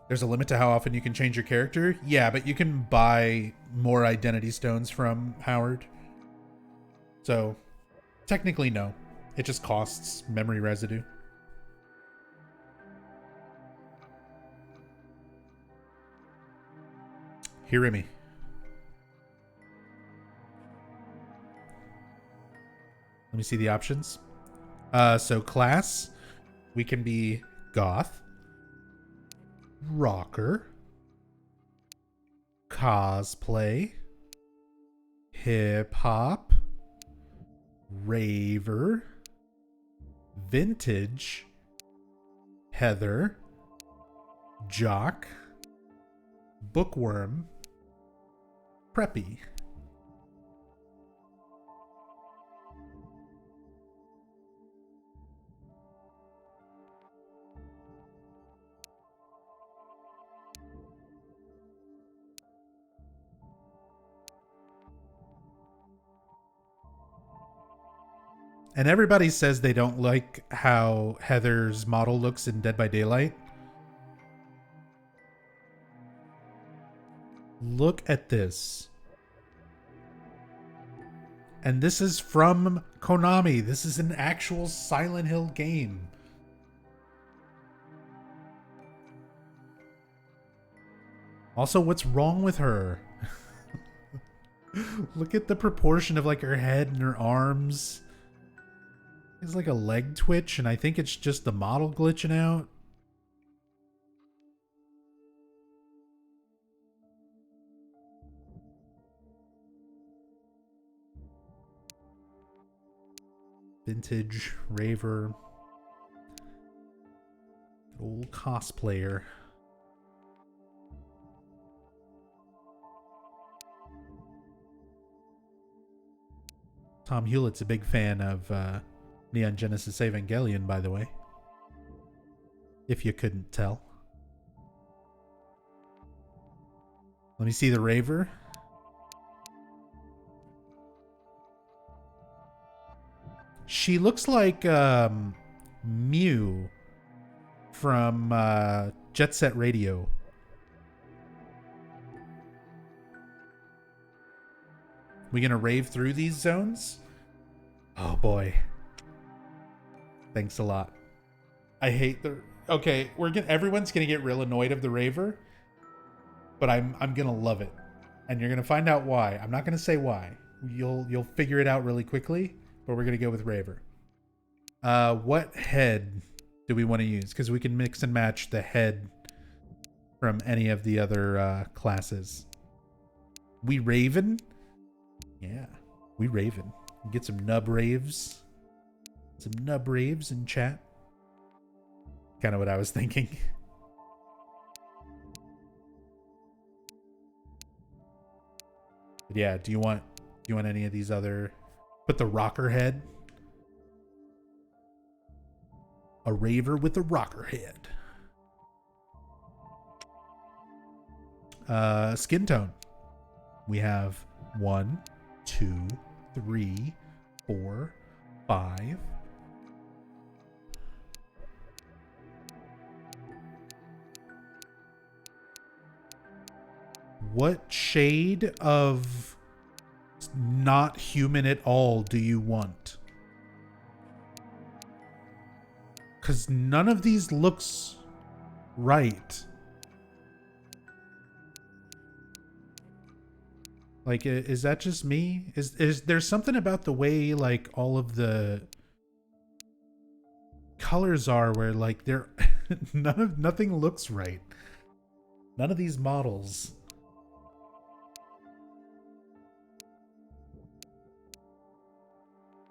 There's a limit to how often you can change your character? Yeah, but you can buy more identity stones from Howard. So, technically no. It just costs memory residue. Hirimi. Let me see the options. So class, we can be goth, rocker, cosplay, hip hop, raver, vintage, heather, jock, bookworm, preppy. And everybody says they don't like how Heather's model looks in Dead by Daylight. Look at this. And this is from Konami. This is an actual Silent Hill game. Also, what's wrong with her? Look at the proportion of like her head and her arms. It's like a leg twitch, and I think it's just the model glitching out. Vintage raver. Old cosplayer. Tom Hewlett's a big fan of Neon Genesis Evangelion, by the way. If you couldn't tell. Let me see the raver. She looks like Mew from Jet Set Radio. We gonna rave through these zones? Oh boy. Thanks a lot. I hate the... Okay, everyone's gonna get real annoyed of the raver, but I'm gonna love it. And you're gonna find out why. I'm not gonna say why. You'll figure it out really quickly, but we're gonna go with raver. What head do we want to use? Because we can mix and match the head from any of the other classes. We Raven? Yeah, we Raven. Get some nub raves. Some nub raves in chat. Kind of what I was thinking. But yeah, do you want any of these other? Put the rocker head. A raver with a rocker head. Skin tone. We have 1, 2, 3, 4, 5. What shade of not human at all do you want? Because none of these looks right. Like, is that just me? Is there something about the way, like, all of the colors are where, like, they're nothing looks right. None of these models.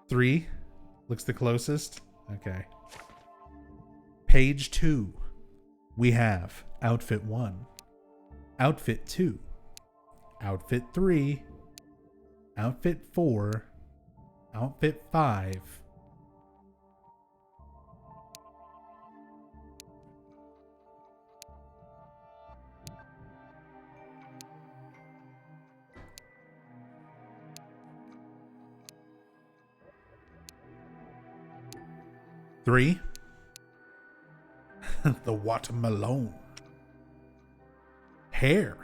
Three looks the closest. Okay. Page 2. We have outfit 1, outfit 2, outfit 3, outfit 4, outfit 5. Three. The watermelon. Hair.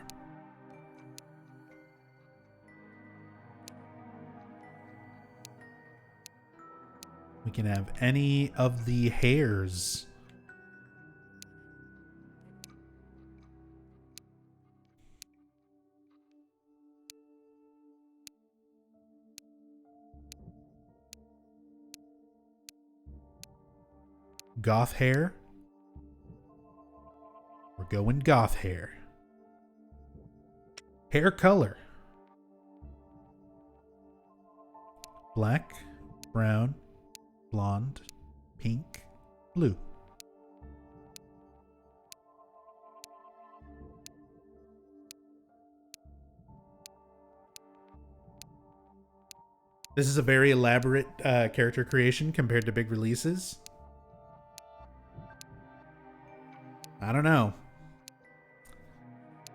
We can have any of the hairs. Goth hair. We're going goth hair. Hair color. Black, brown, blonde, pink, blue. This is a very elaborate character creation compared to big releases. I don't know.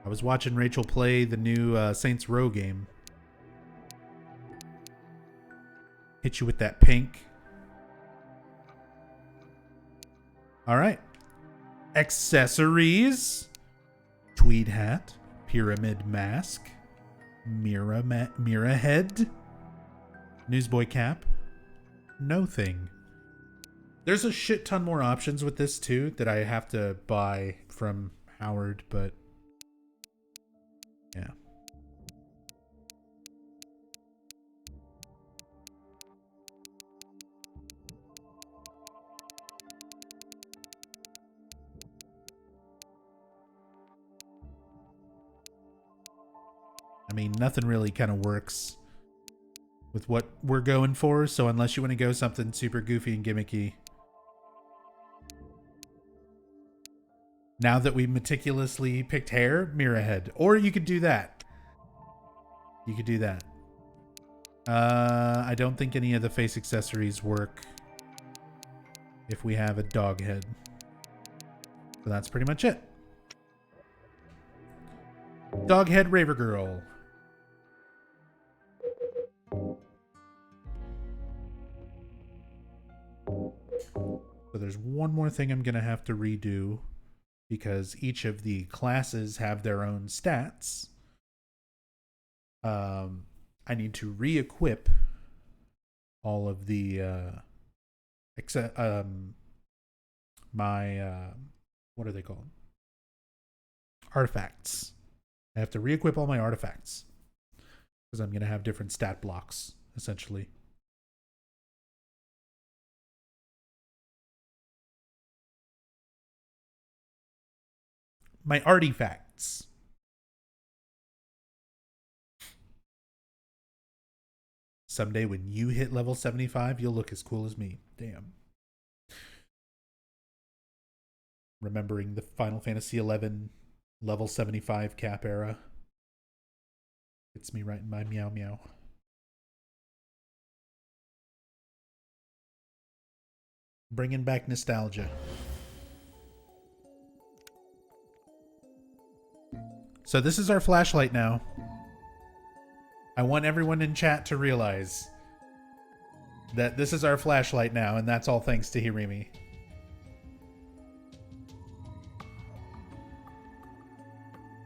I was watching Rachel play the new Saints Row game. Hit you with that pink. All right. Accessories. Tweed hat. Pyramid mask. Mirror head. Newsboy cap. No thing. There's a shit ton more options with this too that I have to buy from Howard, but yeah. I mean, nothing really kind of works with what we're going for, so unless you want to go something super goofy and gimmicky. Now that we meticulously picked hair, mirror head. Or you could do that. You could do that. I don't think any of the face accessories work if we have a dog head. So that's pretty much it. Dog head Raver Girl. So there's one more thing I'm going to have to redo because each of the classes have their own stats. I need to re-equip all of the what are they called? Artifacts. I have to re-equip all my artifacts because I'm going to have different stat blocks, essentially. My artifacts. Someday when you hit level 75, you'll look as cool as me. Damn. Remembering the Final Fantasy XI level 75 cap era. It's me right in my meow meow. Bringing back nostalgia. So this is our flashlight now. I want everyone in chat to realize that this is our flashlight now, and that's all thanks to Hirimi.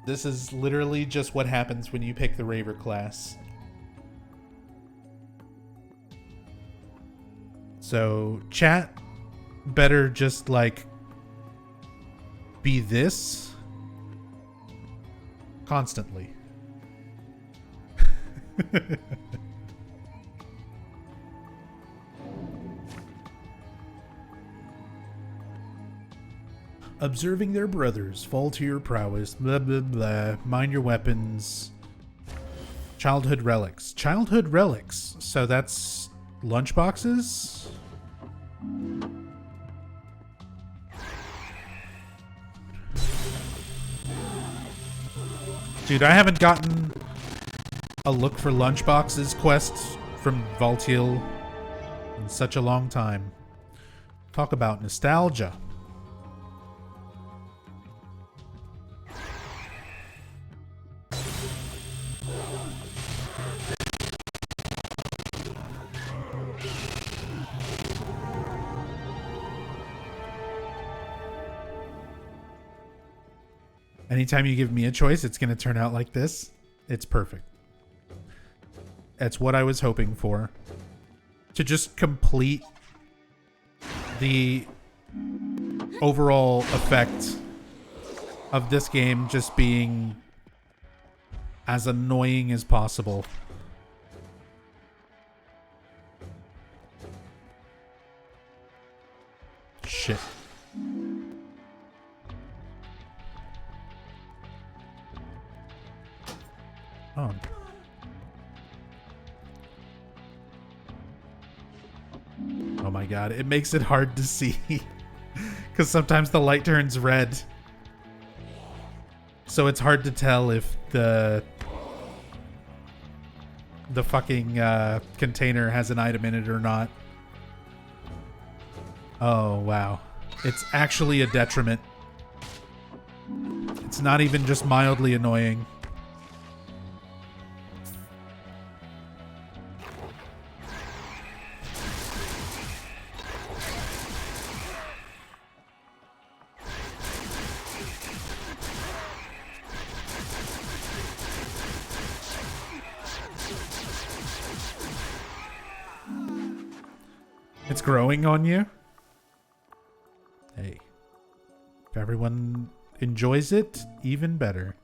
This is literally just what happens when you pick the Raver class. So, chat better just, like, be this constantly. Observing their brothers fall to your prowess, blah blah blah, mind your weapons. Childhood relics. Childhood relics. So that's lunchboxes? Dude, I haven't gotten a look for lunchboxes quest from Valtiel in such a long time. Talk about nostalgia. Anytime you give me a choice, it's going to turn out like this. It's perfect. That's what I was hoping for. To just complete the overall effect of this game just being as annoying as possible. Shit. Oh. Oh my god, it makes it hard to see. Because sometimes the light turns red. So it's hard to tell if the fucking container has an item in it or not. Oh, wow. It's actually a detriment. It's not even just mildly annoying. It's growing on you? Hey. If everyone enjoys it, even better.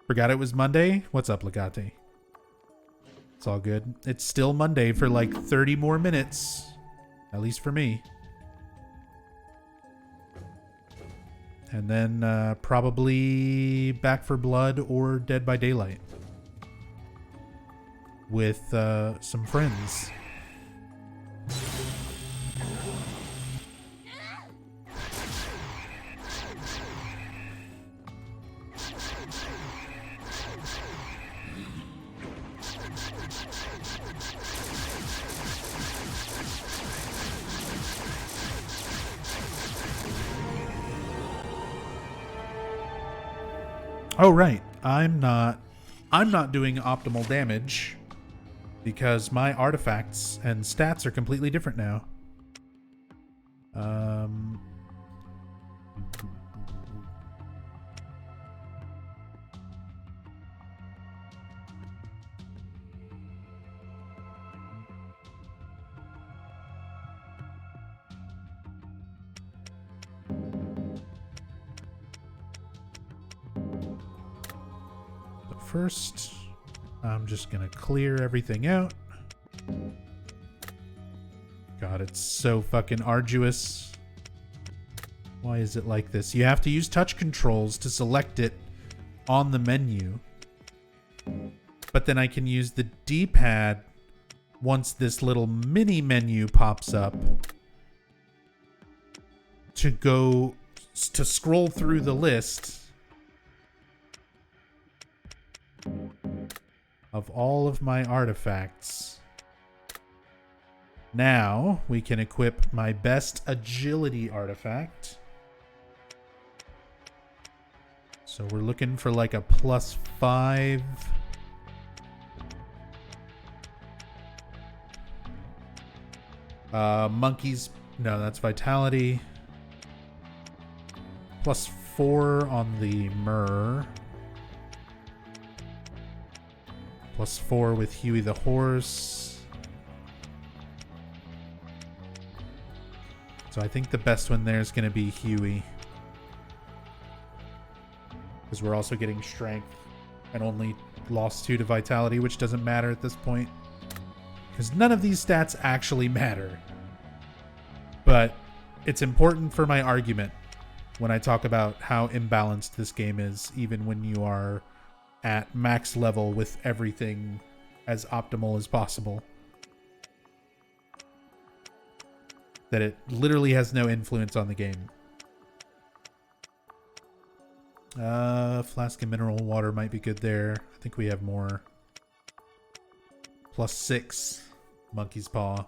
Forgot it was Monday? What's up, Legate? It's all good. It's still Monday for like 30 more minutes. At least for me. And then probably Back for Blood or Dead by Daylight. With some friends. Oh right, I'm not doing optimal damage because my artifacts and stats are completely different now. First, I'm just gonna clear everything out. God, it's so fucking arduous. Why is it like this? You have to use touch controls to select it on the menu. But then I can use the D-pad once this little mini menu pops up to scroll through the list of all of my artifacts. Now we can equip my best agility artifact. So we're looking for like a +5. Monkeys. No, that's vitality. +4 on the Myrrh. +4 with Huey the horse. So I think the best one there is going to be Huey. Because we're also getting strength and only lost 2 to vitality, which doesn't matter at this point. Because none of these stats actually matter. But it's important for my argument when I talk about how imbalanced this game is, even when you are at max level with everything as optimal as possible. That it literally has no influence on the game. Flask of mineral water might be good there. I think we have more. +6. Monkey's paw.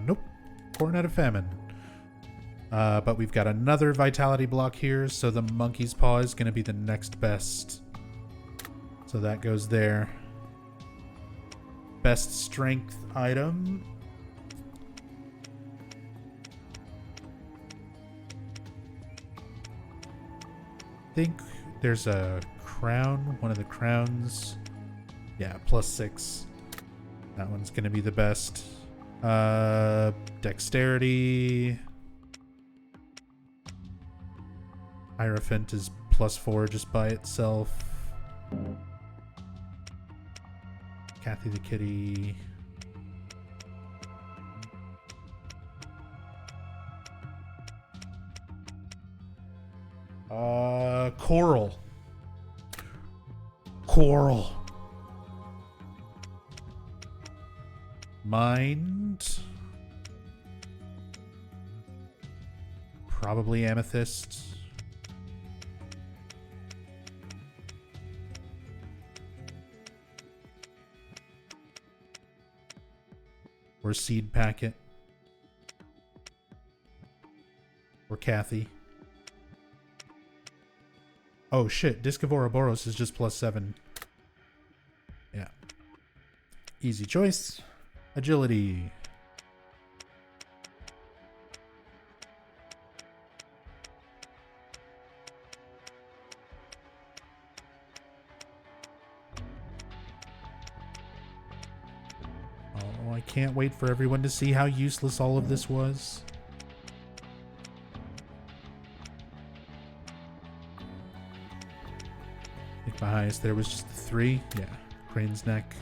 Nope. Corn out of famine. But we've got another vitality block here, so the monkey's paw is going to be the next best. So that goes there. Best strength item. I think there's a crown. One of the crowns. Yeah, +6. That one's going to be the best. Dexterity. Hierophant is +4 just by itself. Kathy the kitty. Coral. Coral. Mind. Probably amethyst. Or seed packet. Or Kathy. Oh shit, Disc of Ouroboros is just +7. Yeah. Easy choice. Agility. Oh, I can't wait for everyone to see how useless all of this was. I think my highest there was just the 3. Yeah. Crane's neck.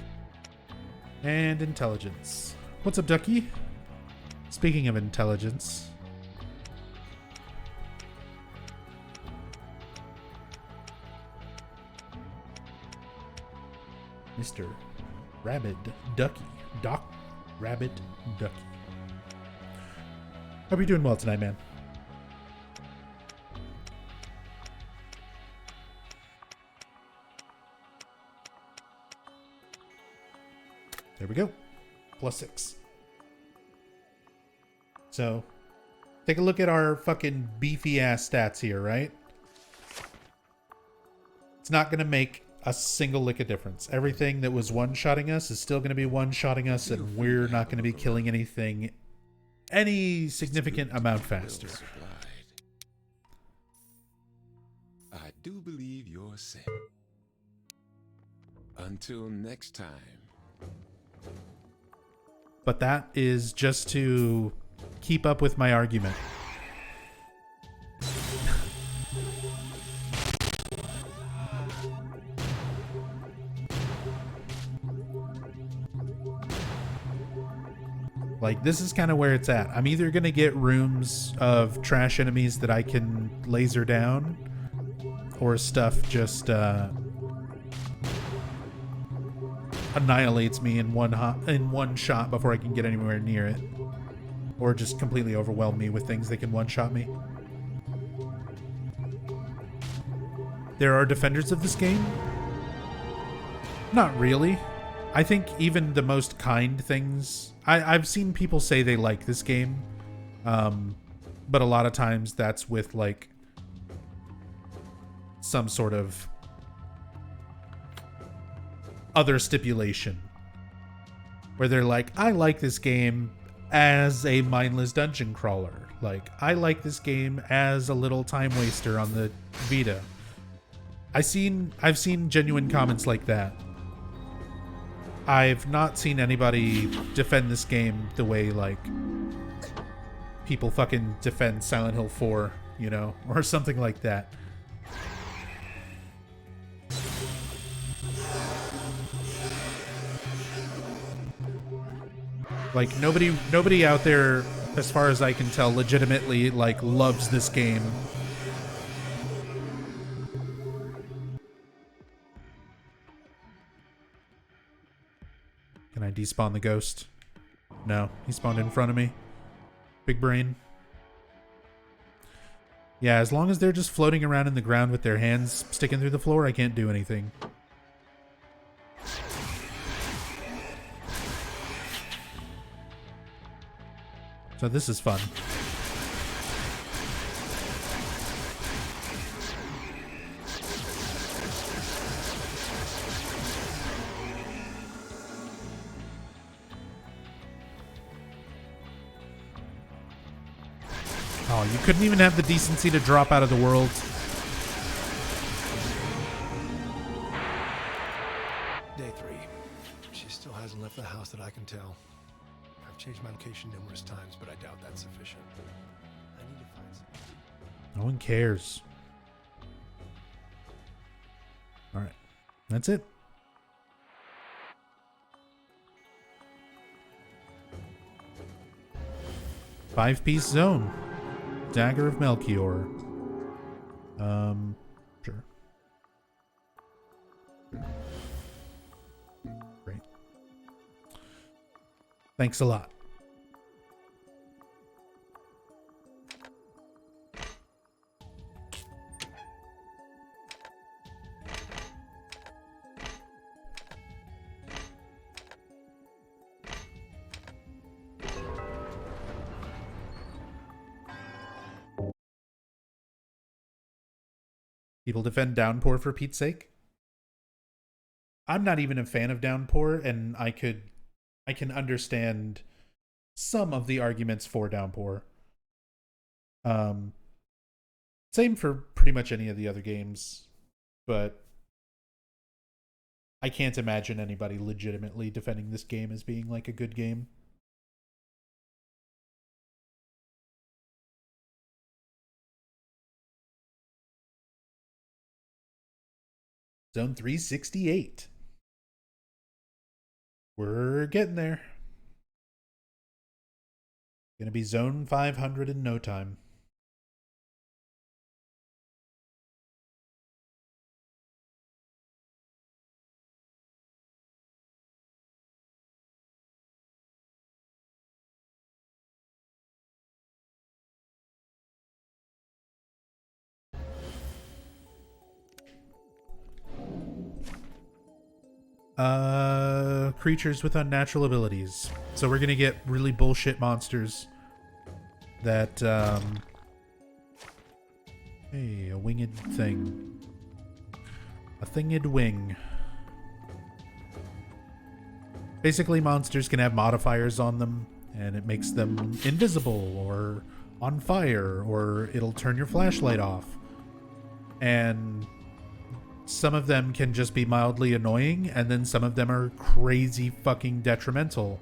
And intelligence. What's up, Ducky? Speaking of intelligence. Mr. Rabbit Ducky. Doc Rabbit Ducky. Hope you're doing well tonight, man. There we go. +6. So, take a look at our fucking beefy ass stats here, right? It's not going to make a single lick of difference. Everything that was one-shotting us is still going to be one-shotting us, and we're not going to be killing anything any significant amount faster. I do believe you're set. Until next time. But that is just to keep up with my argument. Like, this is kind of where it's at. I'm either going to get rooms of trash enemies that I can laser down, or stuff just annihilates me in one shot before I can get anywhere near it, or just completely overwhelm me with things that can one-shot me. There are defenders of this game? Not really. I think even the most kind things... I've seen people say they like this game, but a lot of times that's with, like, some sort of other stipulation. Where they're like, I like this game as a mindless dungeon crawler. Like, I like this game as a little time waster on the Vita. I've seen genuine comments like that. I've not seen anybody defend this game the way, like, people fucking defend Silent Hill 4, you know, or something like that. Like, nobody out there, as far as I can tell, legitimately, like, loves this game. Can I despawn the ghost? No, he spawned in front of me. Big brain. Yeah, as long as they're just floating around in the ground with their hands sticking through the floor, I can't do anything. So this is fun. Oh, you couldn't even have the decency to drop out of the world. Day 3. She still hasn't left the house that I can tell. I've changed my location numerous times, but I doubt that's sufficient. I need to find something. No one cares. All right. That's it. Five-piece zone. Dagger of Melchior. Sure. Great. Thanks a lot. People defend Downpour for Pete's sake. I'm not even a fan of Downpour, and I can understand some of the arguments for Downpour. Same for pretty much any of the other games, but I can't imagine anybody legitimately defending this game as being like a good game. Zone 368. We're getting there. Gonna be zone 500 in no time. Creatures with unnatural abilities. So we're gonna get really bullshit monsters that, hey, a winged thing. A thinged wing. Basically, monsters can have modifiers on them, and it makes them invisible, or on fire, or it'll turn your flashlight off. And some of them can just be mildly annoying, and then some of them are crazy fucking detrimental,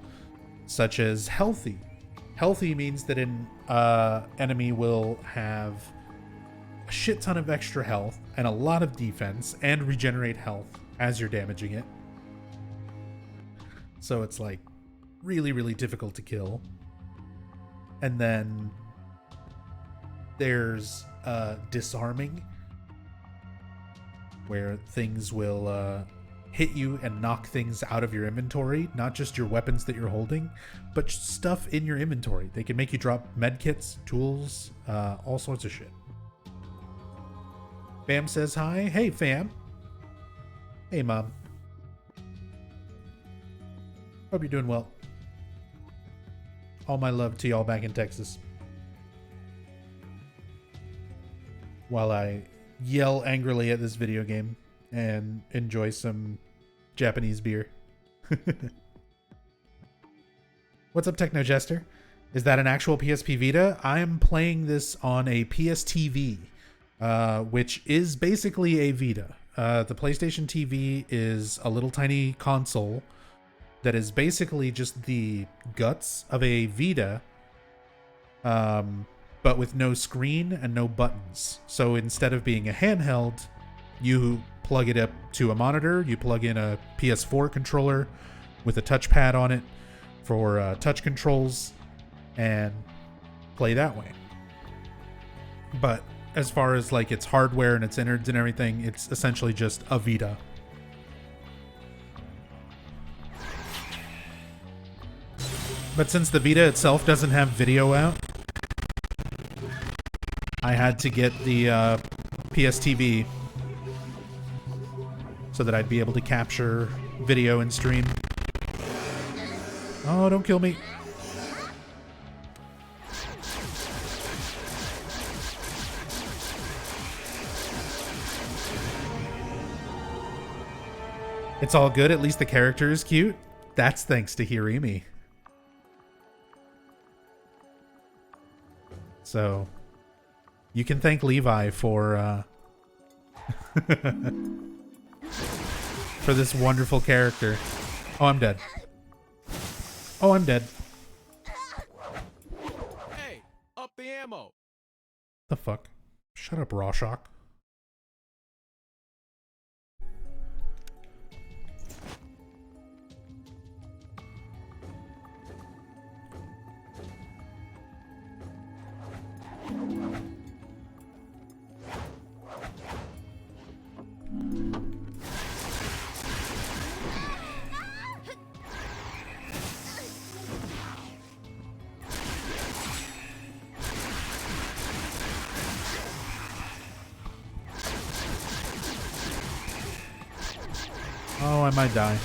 such as healthy. Healthy means that an enemy will have a shit ton of extra health and a lot of defense and regenerate health as you're damaging it. So it's like, really, really difficult to kill. And then there's disarming, where things will hit you and knock things out of your inventory, not just your weapons that you're holding, but stuff in your inventory. They can make you drop medkits, tools, all sorts of shit. Fam says hi. Hey, fam. Hey, mom. Hope you're doing well. All my love to y'all back in Texas. While I yell angrily at this video game and enjoy some Japanese beer. What's up, Techno Jester? Is that an actual PSP Vita? I am playing this on a PSTV, which is basically a Vita. The PlayStation TV is a little tiny console that is basically just the guts of a Vita, but with no screen and no buttons. So instead of being a handheld, you plug it up to a monitor, you plug in a PS4 controller with a touchpad on it for touch controls, and play that way. But as far as like its hardware and its innards and everything, it's essentially just a Vita. But since the Vita itself doesn't have video out, I had to get the PSTV so that I'd be able to capture video and stream. Oh, don't kill me. It's all good. At least the character is cute. That's thanks to Hirimi. So you can thank Levi for for this wonderful character. Oh, I'm dead. Oh, I'm dead. Hey, up the ammo. The fuck? Shut up, Rorschach. Oh, I might die.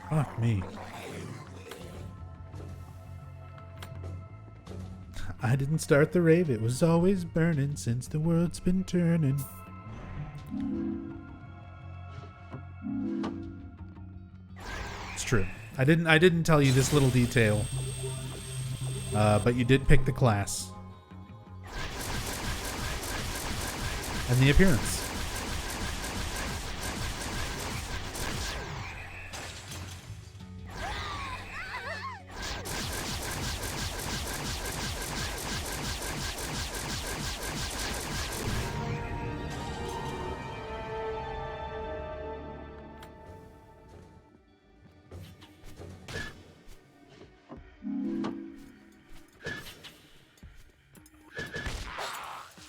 Fuck me. I didn't start the rave, it was always burning since the world's been turning. It's true. I didn't tell you this little detail. But you did pick the class. And the appearance.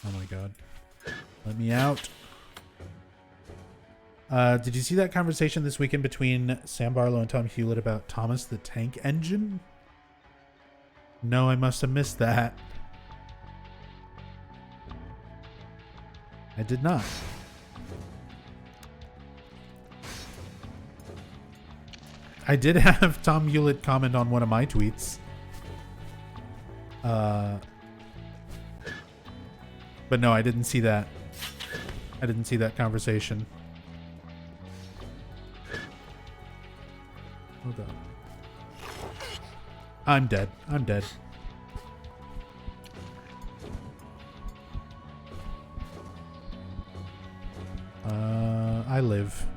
Oh my god. Let me out. Did you see that conversation this weekend between Sam Barlow and Tom Hewlett about Thomas the Tank Engine? No, I must have missed that. I did not. I did have Tom Hewlett comment on one of my tweets. But no, I didn't see that. I didn't see that conversation. Hold on. I'm dead. I'm dead. I live.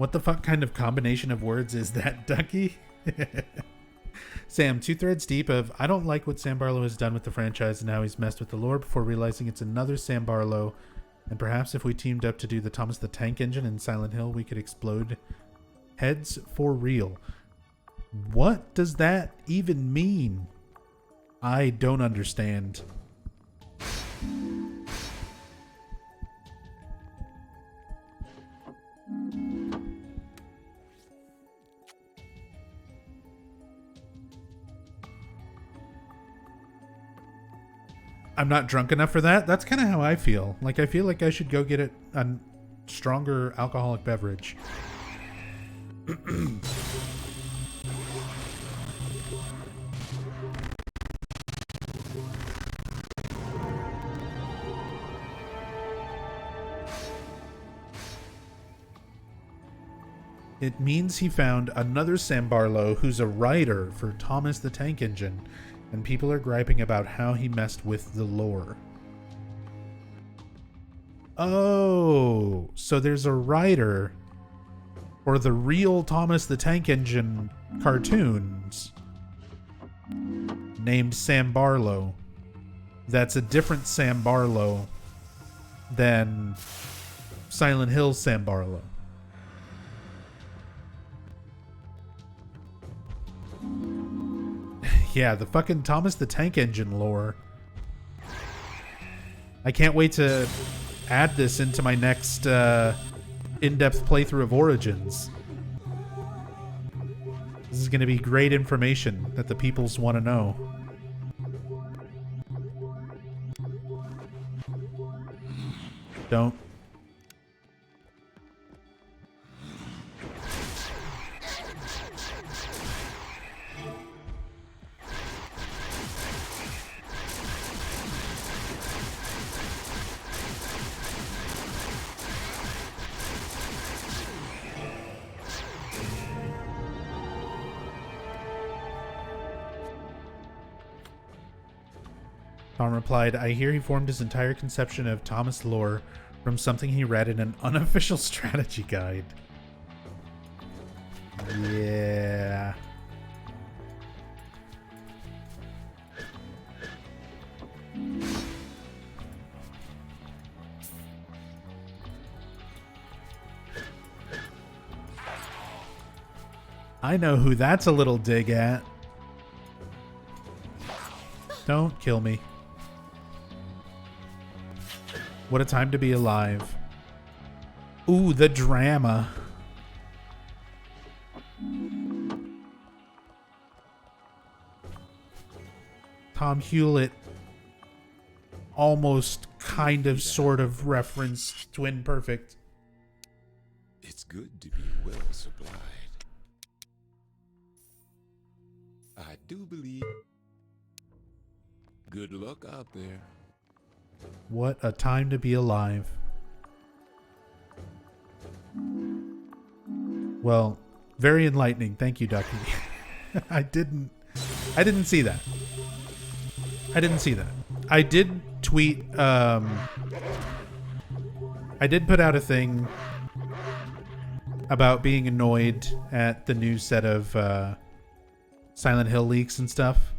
What the fuck kind of combination of words is that, Ducky? Sam, 2 threads deep of, I don't like what Sam Barlow has done with the franchise and how he's messed with the lore before realizing it's another Sam Barlow. And perhaps if we teamed up to do the Thomas the Tank Engine in Silent Hill, we could explode heads for real. What does that even mean? I don't understand. I'm not drunk enough for that. That's kind of how I feel. Like, I feel like I should go get a stronger alcoholic beverage. It means he found another Sam Barlow who's a writer for Thomas the Tank Engine, and people are griping about how he messed with the lore. Oh, so there's a writer for the real Thomas the Tank Engine cartoons named Sam Barlow. That's a different Sam Barlow than Silent Hill Sam Barlow. Yeah, the fucking Thomas the Tank Engine lore. I can't wait to add this into my next in-depth playthrough of Origins. This is going to be great information that the peoples want to know. Don't. Tom replied, I hear he formed his entire conception of Thomas lore from something he read in an unofficial strategy guide. Yeah. I know who that's a little dig at. Don't kill me. What a time to be alive. Ooh, the drama. Tom Hewlett almost kind of sort of referenced Twin Perfect. It's good to be well supplied. I do believe. Good luck out there. What a time to be alive. Well, very enlightening. Thank you, Ducky. I didn't see that. I didn't see that. I did tweet, I did put out a thing about being annoyed at the new set of Silent Hill leaks and stuff.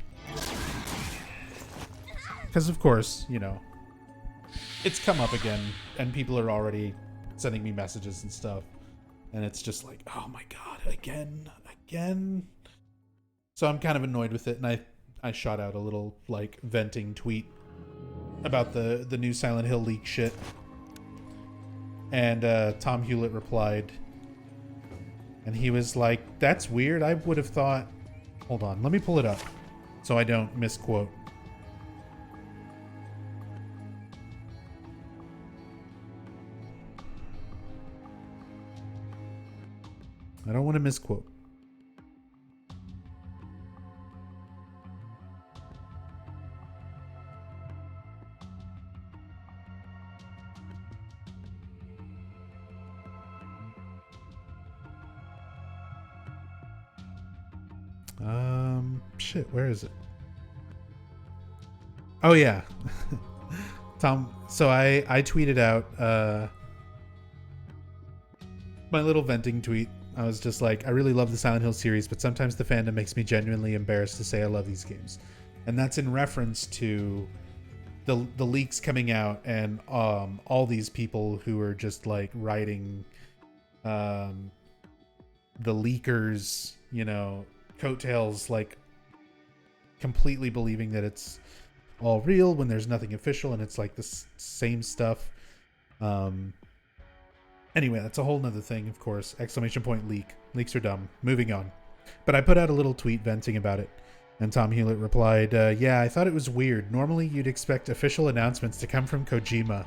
Because, of course, you know, it's come up again, and people are already sending me messages and stuff. And it's just like, oh my god, again. So I'm kind of annoyed with it, and I shot out a little, like, venting tweet about the new Silent Hill leak shit. And Tom Hewlett replied, and he was like, that's weird. I would have thought... Hold on, let me pull it up so I don't misquote. I don't want to misquote. Shit, where is it? Oh yeah. Tom, so I tweeted out my little venting tweet. I was just like, I really love the Silent Hill series, but sometimes the fandom makes me genuinely embarrassed to say I love these games. And that's in reference to the leaks coming out and all these people who are just like writing the leakers, you know, coattails, like completely believing that it's all real when there's nothing official and it's like the same stuff. Anyway, that's a whole nother thing, of course. ! Leak. Leaks are dumb. Moving on. But I put out a little tweet venting about it. And Tom Hewlett replied, yeah, I thought it was weird. Normally you'd expect official announcements to come from Kojima,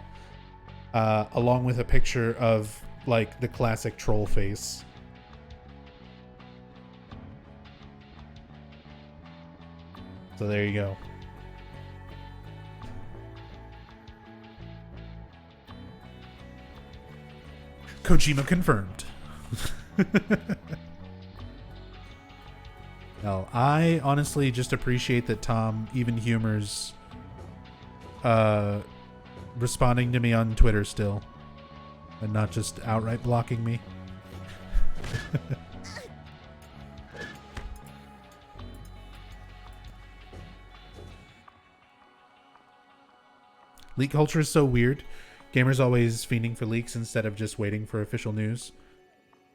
along with a picture of, like, the classic troll face. So there you go. Kojima confirmed. Well, I honestly just appreciate that Tom even humors responding to me on Twitter still and not just outright blocking me. Leak culture is so weird. Gamers always fiending for leaks instead of just waiting for official news.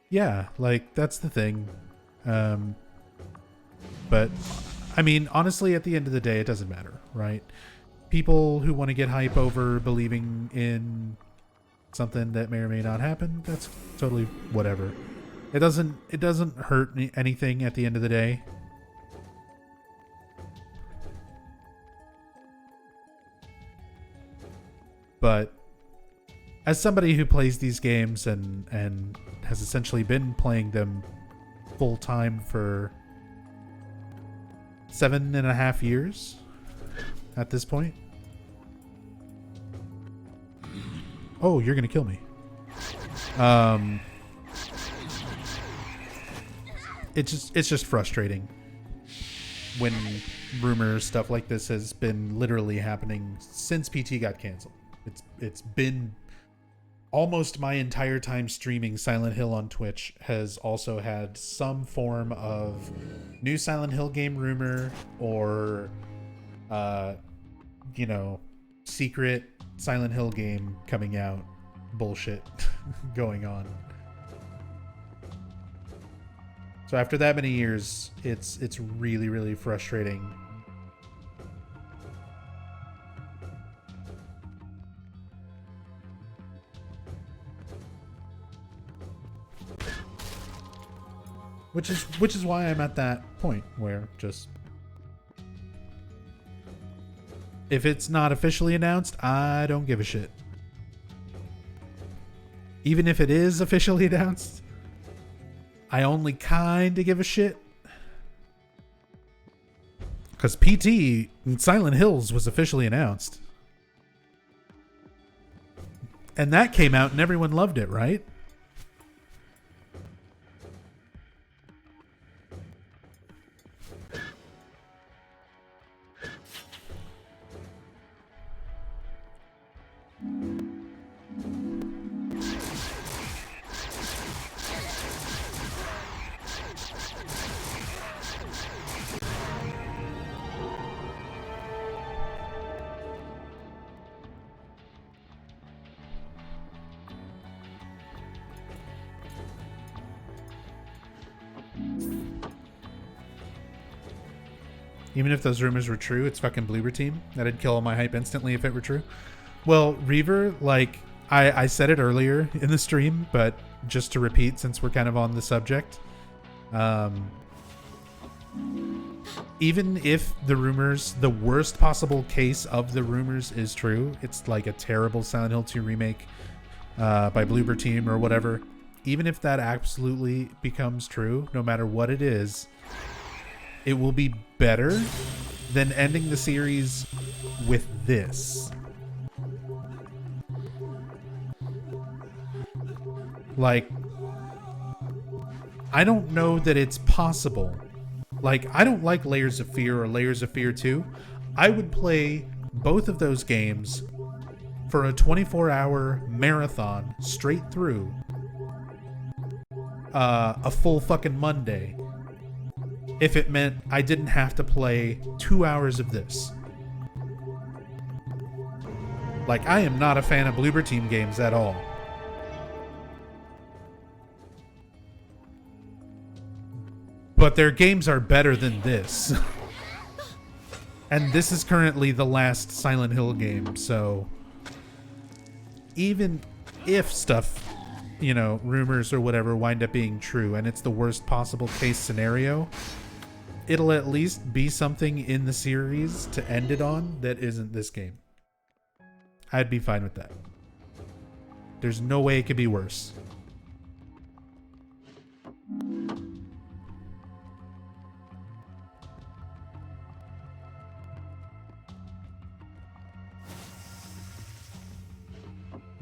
Yeah, like, that's the thing. But, I mean, honestly, at the end of the day, it doesn't matter, right? People who want to get hype over believing in something that may or may not happen, that's totally whatever. It doesn't hurt anything at the end of the day. But as somebody who plays these games and has essentially been playing them full time for 7.5 years at this point. Oh, you're gonna kill me. It's just frustrating when rumors, stuff like this has been literally happening since PT got canceled. It's been almost my entire time streaming Silent Hill on Twitch has also had some form of new Silent Hill game rumor or you know, secret Silent Hill game coming out bullshit going on. So after that many years, it's really, really frustrating. Which is why I'm at that point where just if it's not officially announced, I don't give a shit. Even if it is officially announced, I only kind of give a shit. Because PT Silent Hills was officially announced. And that came out and everyone loved it, right? Even if those rumors were true, it's fucking Bloober Team. That'd kill all my hype instantly if it were true. Well, Reaver, like, I said it earlier in the stream, but just to repeat since we're kind of on the subject. Even if the rumors, the worst possible case of the rumors is true, it's like a terrible Silent Hill 2 remake by Bloober Team or whatever. Even if that absolutely becomes true, no matter what it is, it will be better than ending the series with this. Like, I don't know that it's possible. Like, I don't like Layers of Fear or Layers of Fear 2. I would play both of those games for a 24-hour marathon straight through a full fucking Monday if it meant I didn't have to play 2 hours of this. Like, I am not a fan of Bloober Team games at all. But their games are better than this. And this is currently the last Silent Hill game, so even if stuff, you know, rumors or whatever wind up being true and it's the worst possible case scenario, it'll at least be something in the series to end it on that isn't this game. I'd be fine with that. There's no way it could be worse.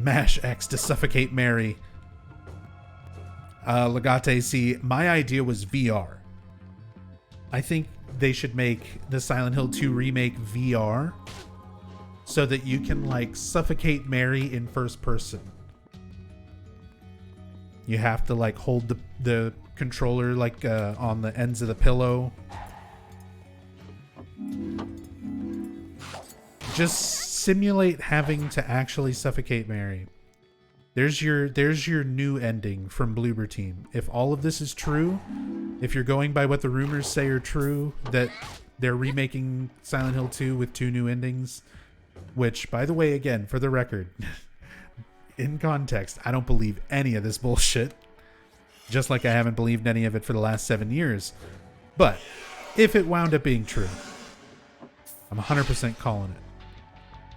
Mash X to suffocate Mary. Legate, see, my idea was VR. I think they should make the Silent Hill 2 remake VR so that you can, like, suffocate Mary in first person. You have to, like, hold the controller, like, on the ends of the pillow. Just simulate having to actually suffocate Mary. There's your new ending from Bloober Team. If all of this is true, if you're going by what the rumors say are true, that they're remaking Silent Hill 2 with 2 new endings, which, by the way, again, for the record, in context, I don't believe any of this bullshit. Just like I haven't believed any of it for the last 7 years. But if it wound up being true, I'm 100% calling it.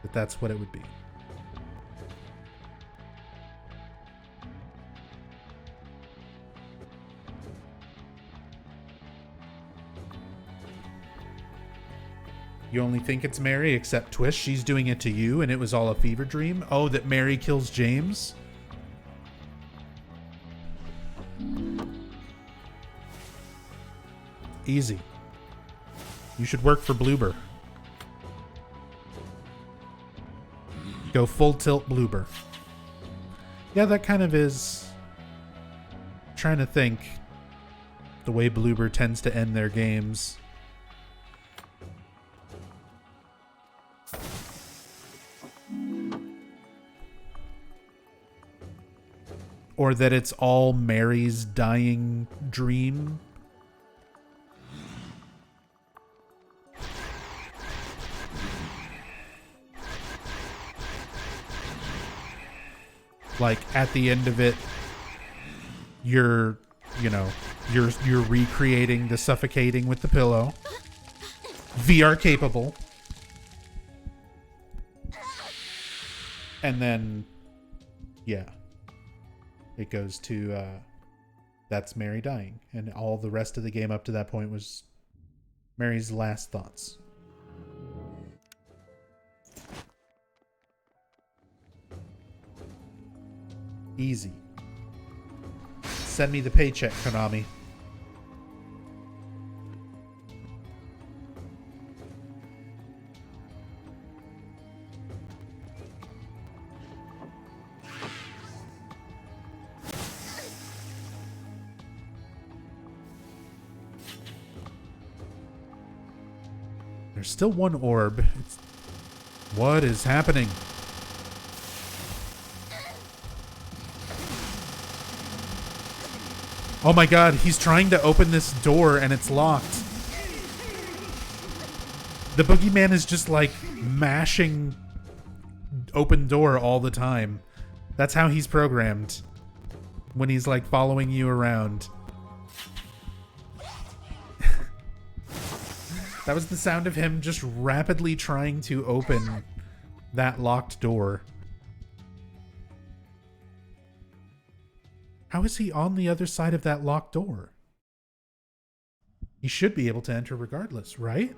That that's what it would be. You only think it's Mary, except twist, she's doing it to you and it was all a fever dream? Oh, that Mary kills James? Easy. You should work for Bloober. Go full tilt Bloober. Yeah, that kind of is. Trying to think the way Bloober tends to end their games. Or that it's all Mary's dying dream. Like at the end of it, you're recreating the suffocating with the pillow. VR capable. And then, yeah. It goes to, that's Mary dying. And all the rest of the game up to that point was Mary's last thoughts. Easy. Send me the paycheck, Konami. There's still one orb. What is happening? Oh my god, he's trying to open this door and it's locked. The boogeyman is just like mashing open door all the time. That's how he's programmed. When he's like following you around. That was the sound of him just rapidly trying to open that locked door. How is he on the other side of that locked door? He should be able to enter regardless, right?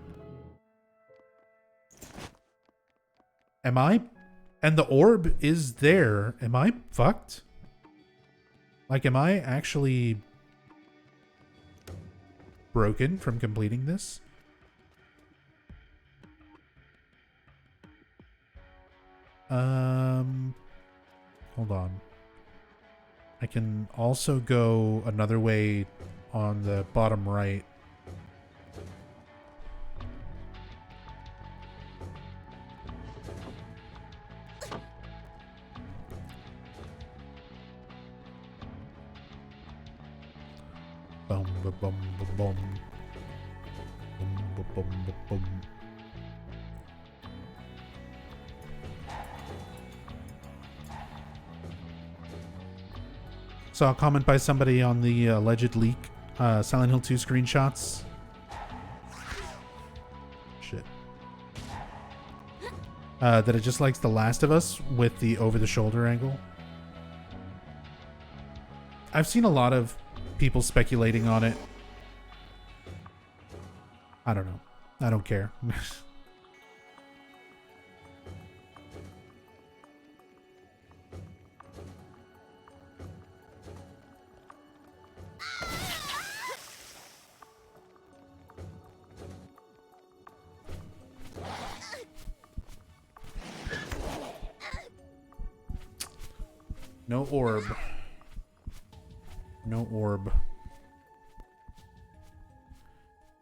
Am I? And the orb is there. Am I fucked? Like, am I actually broken from completing this? Hold on. I can also go another way on the bottom right. Bum ba bum ba bum. Bum ba bum ba bum. Saw a comment by somebody on the alleged leak, Silent Hill 2 screenshots. Shit. That it just likes The Last of Us with the over-the-shoulder angle. I've seen a lot of people speculating on it. I don't know. I don't care. No orb. No orb.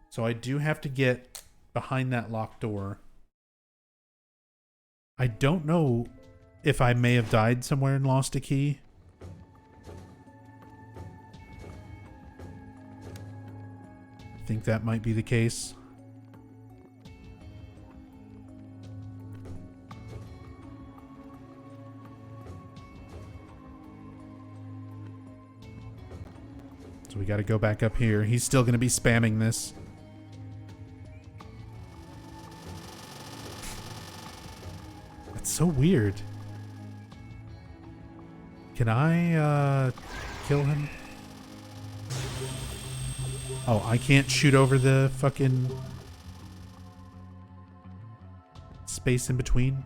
So I do have to get behind that locked door. I don't know if I may have died somewhere and lost a key. I think that might be the case. So we got to go back up here. He's still going to be spamming this. That's so weird. Can I kill him? Oh, I can't shoot over the fucking space in between.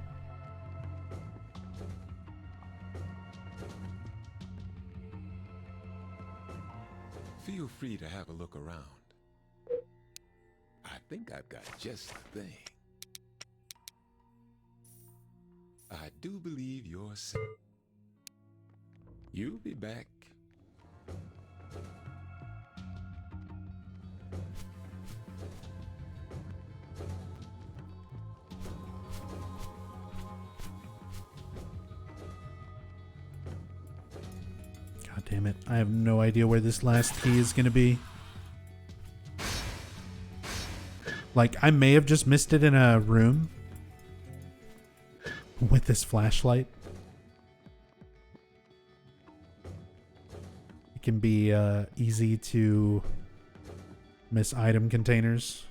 Feel free to have a look around. I think I've got just the thing. I do believe you're safe. You'll be back. God damn it. I have no idea where this last key is going to be. Like, I may have just missed it in a room with this flashlight. It can be easy to miss item containers.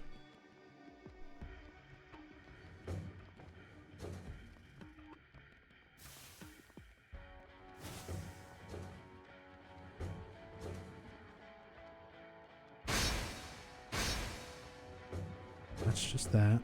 That's just that.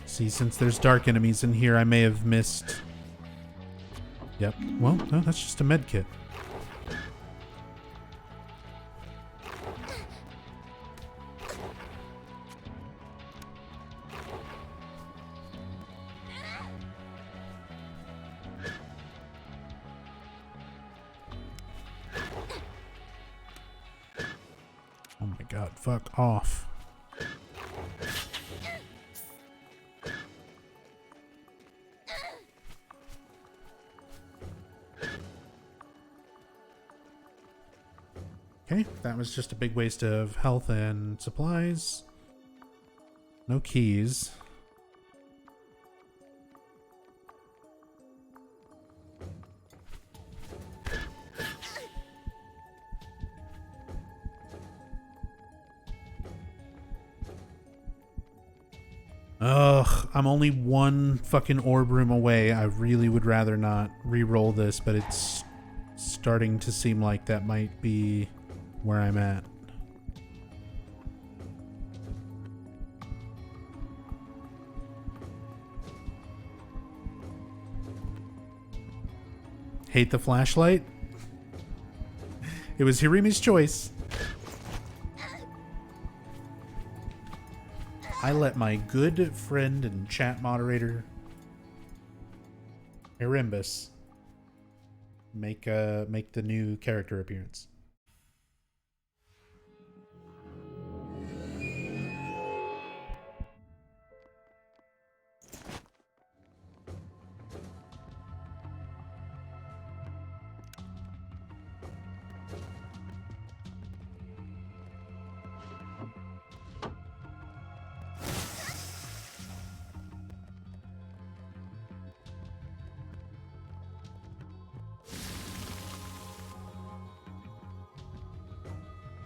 See, since there's dark enemies in here, I may have missed. Yep. Well, no, that's just a med kit. Oh my god, fuck off. Okay, that was just a big waste of health and supplies. No keys. Ugh, I'm only one fucking orb room away. I really would rather not re-roll this, but it's starting to seem like that might be where I'm at. Hate the flashlight? It was Hirimi's choice. I let my good friend and chat moderator Hirimbus make the new character appearance.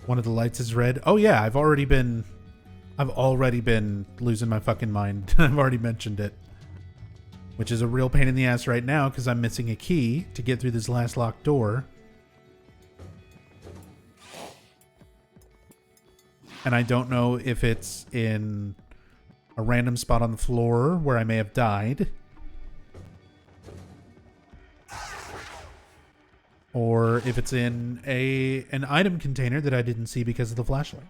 One of the lights is red. Oh yeah, I've already been losing my fucking mind. I've already mentioned it. Which is a real pain in the ass right now because I'm missing a key to get through this last locked door. And I don't know if it's in a random spot on the floor where I may have died. Or if it's in an item container that I didn't see because of the flashlight.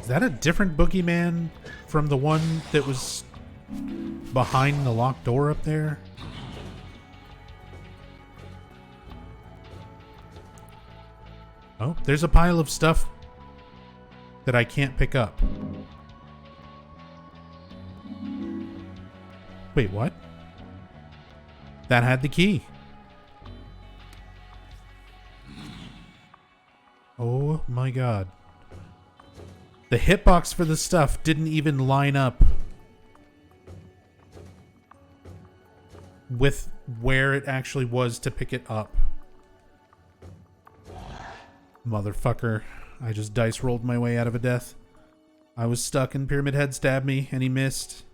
Is that a different boogeyman from the one that was behind the locked door up there? Oh, there's a pile of stuff that I can't pick up. Wait, what? That had the key. Oh my god. The hitbox for the stuff didn't even line up with where it actually was to pick it up. Motherfucker. I just dice rolled my way out of a death. I was stuck and Pyramid Head stabbed me and he missed.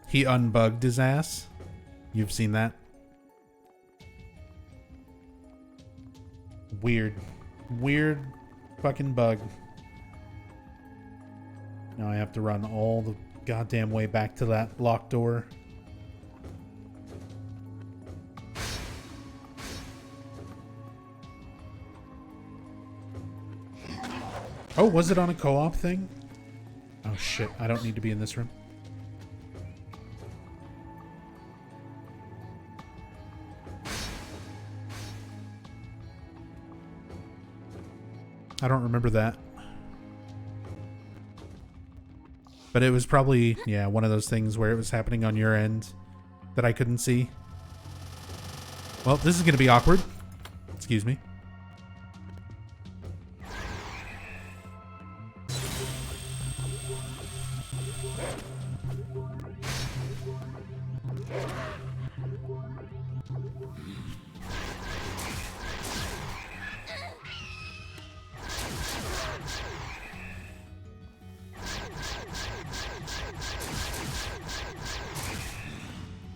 He unbugged his ass. You've seen that? Weird fucking bug. Now I have to run all the goddamn way back to that locked door. Oh, was it on a co-op thing? Oh shit, I don't need to be in this room. I don't remember that. But it was probably, yeah, one of those things where it was happening on your end that I couldn't see. Well, this is going to be awkward. Excuse me.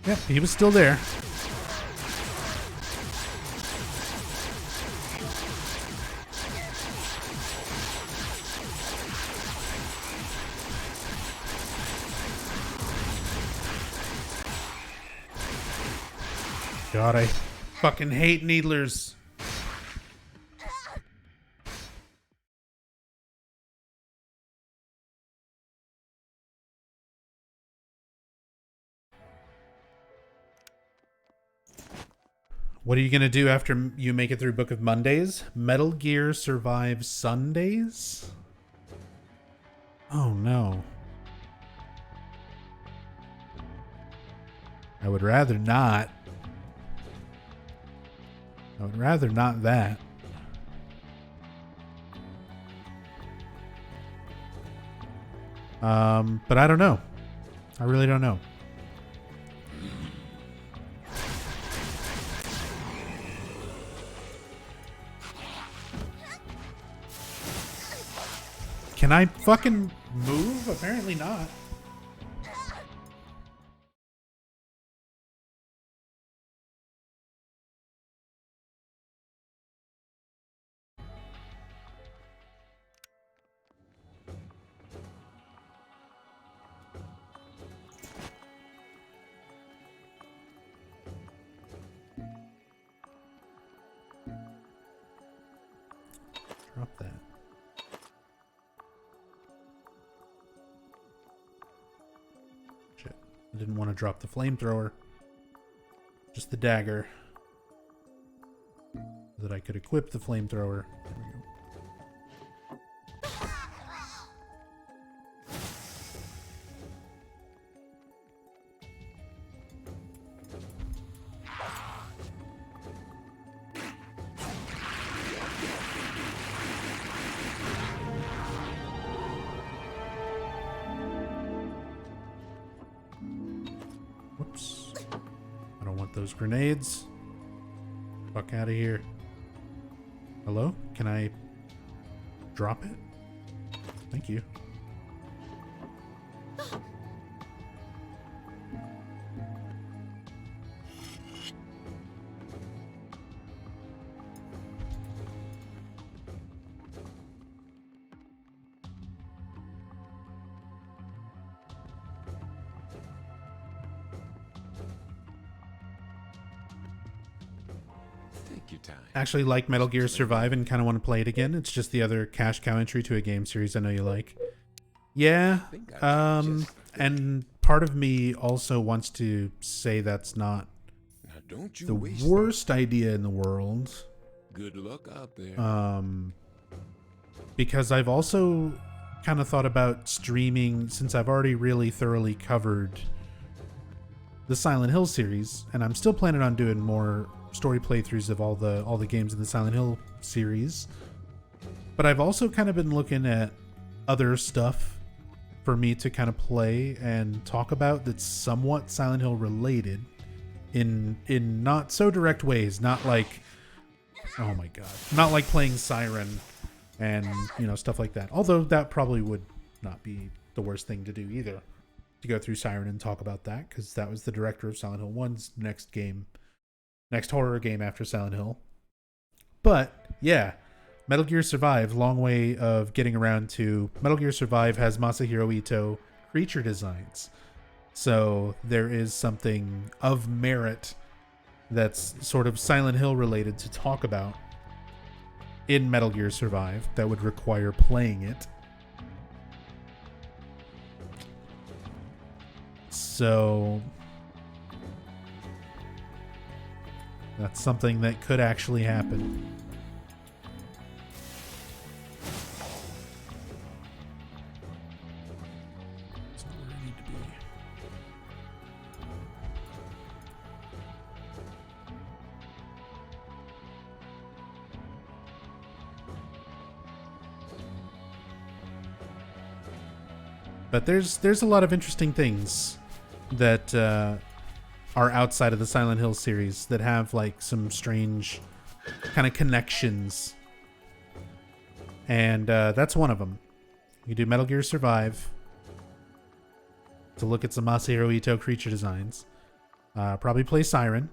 Yep, he was still there. God, I fucking hate needlers. What are you going to do after you make it through Book of Mondays? Metal Gear Survive Sundays? Oh no. I would rather not. I would rather not that. But I don't know. I really don't know. Can I fucking move? Apparently not. Drop that. Shit. I didn't want to drop the flamethrower. Just the dagger. So that I could equip the flamethrower. There we go. Whoops. I don't want those grenades. Fuck out of here. Hello? Can I drop it? Thank you. Take your time. Actually like Metal Gear Survive and kind of want to play it again. It's just the other cash cow entry to a game series I know you like. Yeah. And part of me also wants to say that's not Now don't you the waste worst idea in the world. Good luck out there. Because I've also kind of thought about streaming, since I've already really thoroughly covered the Silent Hill series, and I'm still planning on doing more story playthroughs of all the games in the Silent Hill series. But I've also kind of been looking at other stuff for me to kind of play and talk about that's somewhat Silent Hill related in not so direct ways, not like, oh my god, not like playing Siren and, you know, stuff like that. Although that probably would not be the worst thing to do either, to go through Siren and talk about that, because that was the director of Silent Hill 1's next horror game after Silent Hill. But yeah, Metal Gear Survive, long way of getting around to Metal Gear Survive has Masahiro Ito creature designs. So there is something of merit that's sort of Silent Hill related to talk about in Metal Gear Survive that would require playing it. So that's something that could actually happen. That's not where I need to be. But there's a lot of interesting things that are outside of the Silent Hill series that have like some strange kind of connections, and that's one of them. You do Metal Gear Survive to look at some Masahiro Ito creature designs. Probably play Siren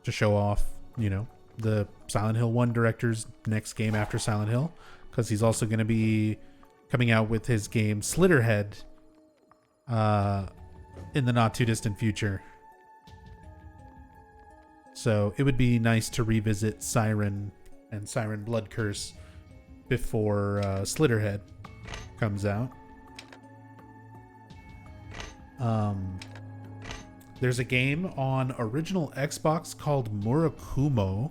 to show off, you know, the Silent Hill 1 director's next game after Silent Hill, because he's also going to be coming out with his game Slitterhead in the not too distant future. So it would be nice to revisit Siren and Siren Blood Curse before Slitterhead comes out. There's a game on original Xbox called Murakumo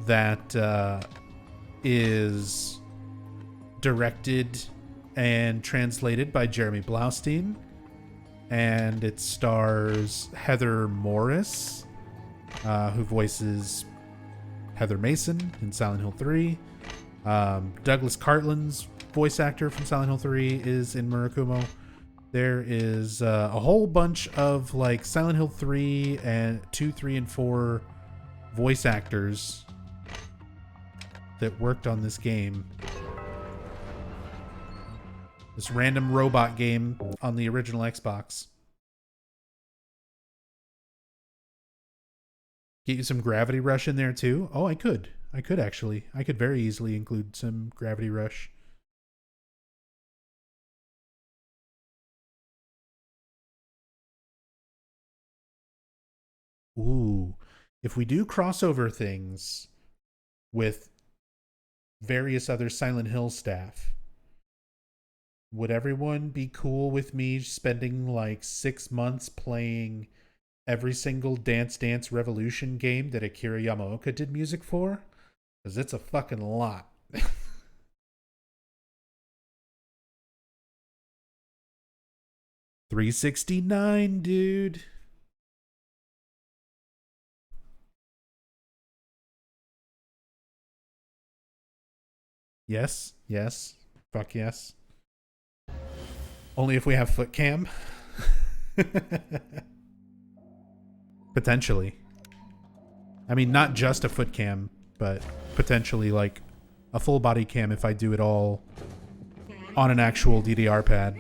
that is directed and translated by Jeremy Blaustein, and it stars Heather Morris, who voices Heather Mason in Silent Hill 3. Douglas Cartland's voice actor from Silent Hill 3 is in Murakumo. There is a whole bunch of like Silent Hill 3 and 2, 3, and 4 voice actors that worked on this game. This random robot game on the original Xbox. Get you some Gravity Rush in there too? Oh, I could. I could actually. I could very easily include some Gravity Rush. Ooh. If we do crossover things with various other Silent Hill staff, would everyone be cool with me spending like 6 months playing every single Dance Dance Revolution game that Akira Yamaoka did music for? Because it's a fucking lot. $369, dude. Yes, yes, fuck yes. Only if we have foot cam. Potentially. I mean, not just a foot cam, but potentially like a full body cam if I do it all on an actual DDR pad.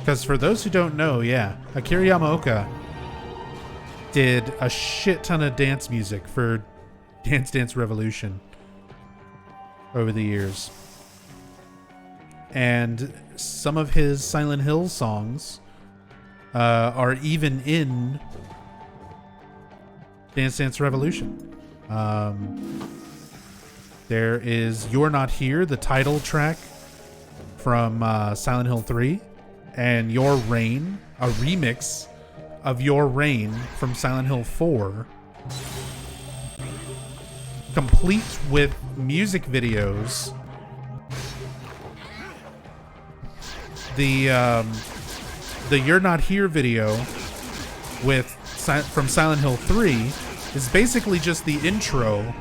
Because for those who don't know, yeah, Akira Yamaoka did a shit ton of dance music for Dance Dance Revolution over the years. And some of his Silent Hill songs are even in Dance Dance Revolution. There is You're Not Here, the title track from Silent Hill 3. And Your Rain, a remix of Your Rain from Silent Hill 4, complete with music videos. The You're Not Here video from Silent Hill 3 is basically just the intro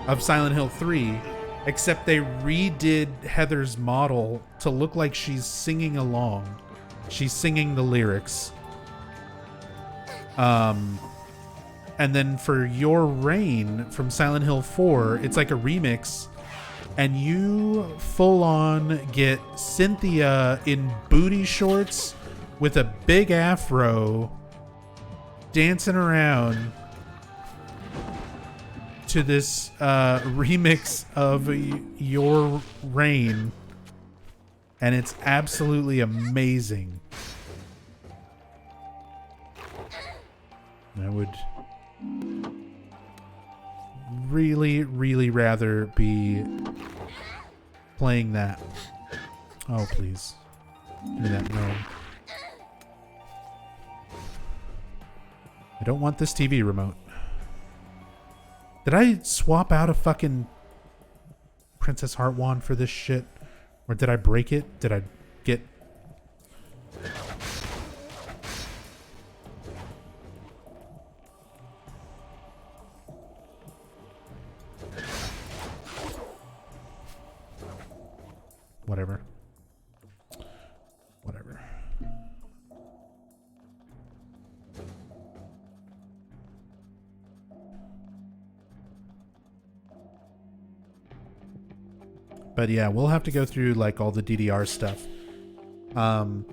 of Silent Hill 3, except they redid Heather's model to look like she's singing along. She's singing the lyrics. And then for Your Rain from Silent Hill 4, it's like a remix. And you full on get Cynthia in booty shorts with a big afro dancing around to this remix of Your Rain. And it's absolutely amazing. I would really, really rather be playing that. Oh, please. Give me that gnome. I don't want this TV remote. Did I swap out a fucking Princess Heart wand for this shit? Or did I break it? Did I get... Whatever. Whatever. But yeah, we'll have to go through like all the DDR stuff.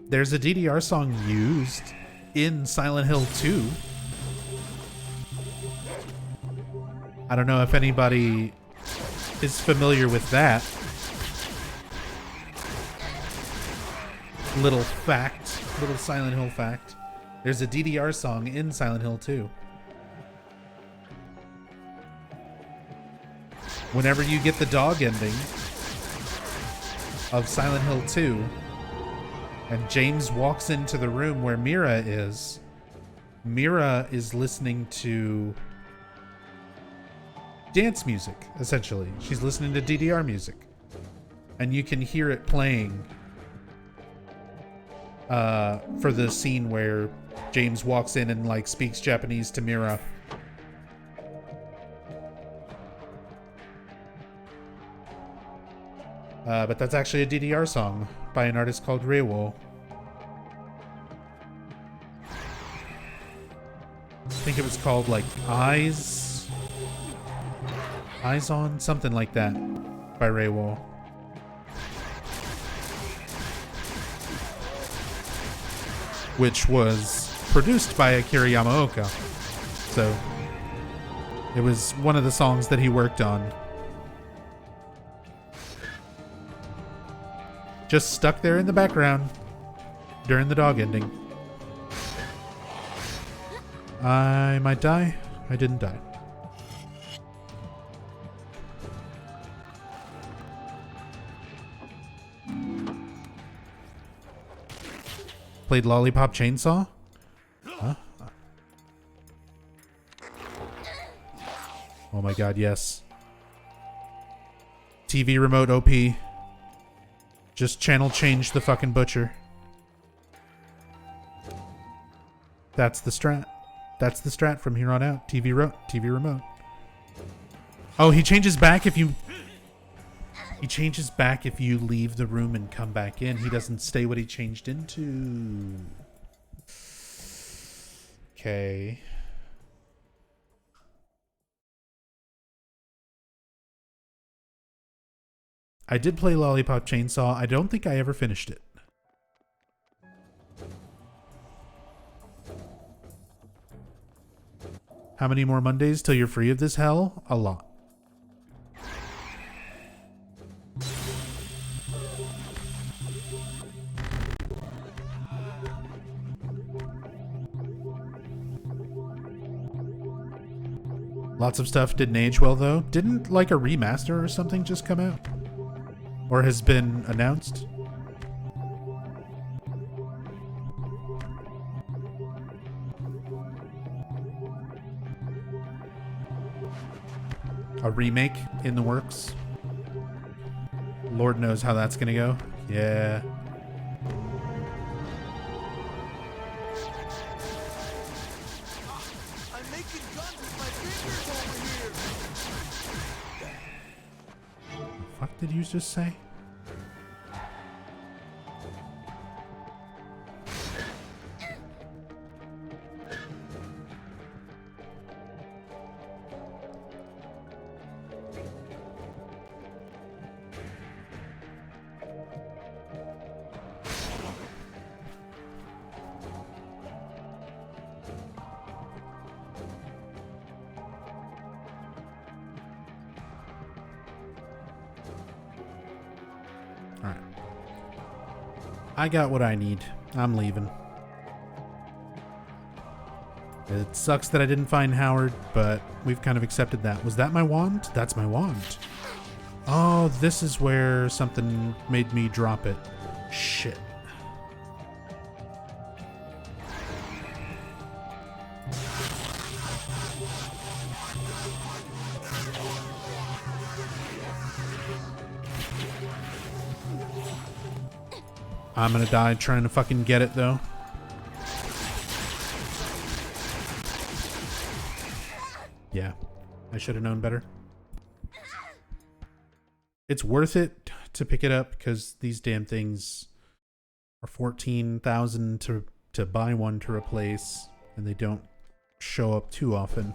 There's a DDR song used in Silent Hill 2. I don't know if anybody is familiar with that. Little fact, little Silent Hill fact. There's a DDR song in Silent Hill 2. Whenever you get the dog ending of Silent Hill 2 and James walks into the room where Mira is listening to dance music, essentially. She's listening to DDR music. And you can hear it playing for the scene where James walks in and like speaks Japanese to Mira. But that's actually a DDR song by an artist called Reiwo. I think it was called like Eyes On, something like that, by Reiwo. Which was produced by Akira Yamaoka. So it was one of the songs that he worked on. Just stuck there in the background during the dog ending. I might die. I didn't die. Played Lollipop Chainsaw? Huh? Oh my god, yes. TV remote OP. Just channel change the fucking butcher. That's the strat. That's the strat from here on out. TV remote. Oh, he changes back if you... He changes back if you leave the room and come back in. He doesn't stay what he changed into. Okay. I did play Lollipop Chainsaw. I don't think I ever finished it. How many more Mondays till you're free of this hell? A lot. Lots of stuff didn't age well, though. Didn't like a remaster or something just come out? Or has been announced? A remake in the works? Lord knows how that's gonna go. Yeah. I'm making guns with my fingers over here. Fuck did you just say? Alright. I got what I need. I'm leaving. It sucks that I didn't find Howard, but we've kind of accepted that. Was that my wand? That's my wand. Oh, this is where something made me drop it. Shit. I'm gonna die trying to fucking get it, though. Yeah, I should have known better. It's worth it to pick it up because these damn things are 14,000 to buy one to replace, and they don't show up too often.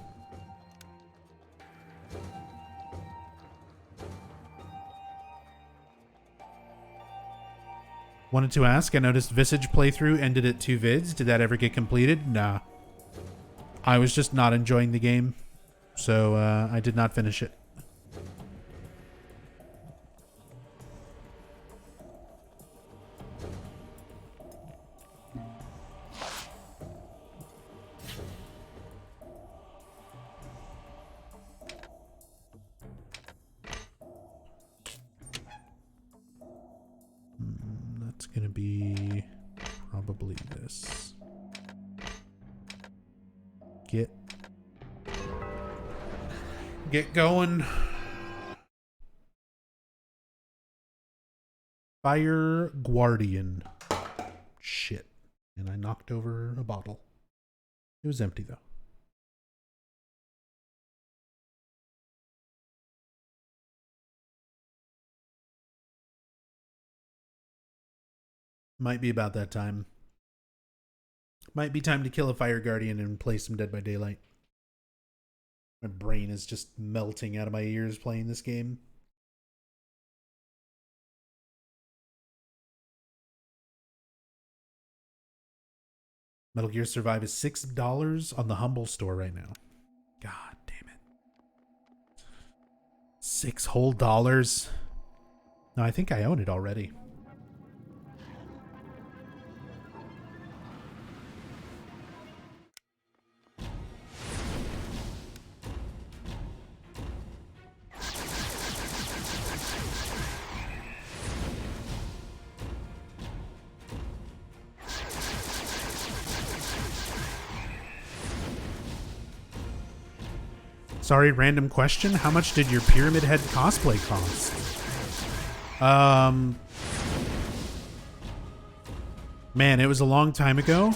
Wanted to ask, I noticed Visage playthrough ended at 2 vids. Did that ever get completed? Nah. I was just not enjoying the game, so I did not finish it. That's gonna be probably this. Get going. Fire Guardian. Shit. And I knocked over a bottle. It was empty though. Might be about that time. Might be time to kill a Fire Guardian and play some Dead by Daylight. My brain is just melting out of my ears playing this game. Metal Gear Survive is $6 on the Humble store right now. God damn it. $6 whole dollars. No, I think I own it already. Sorry, random question. How much did your Pyramid Head cosplay cost? Man, it was a long time ago.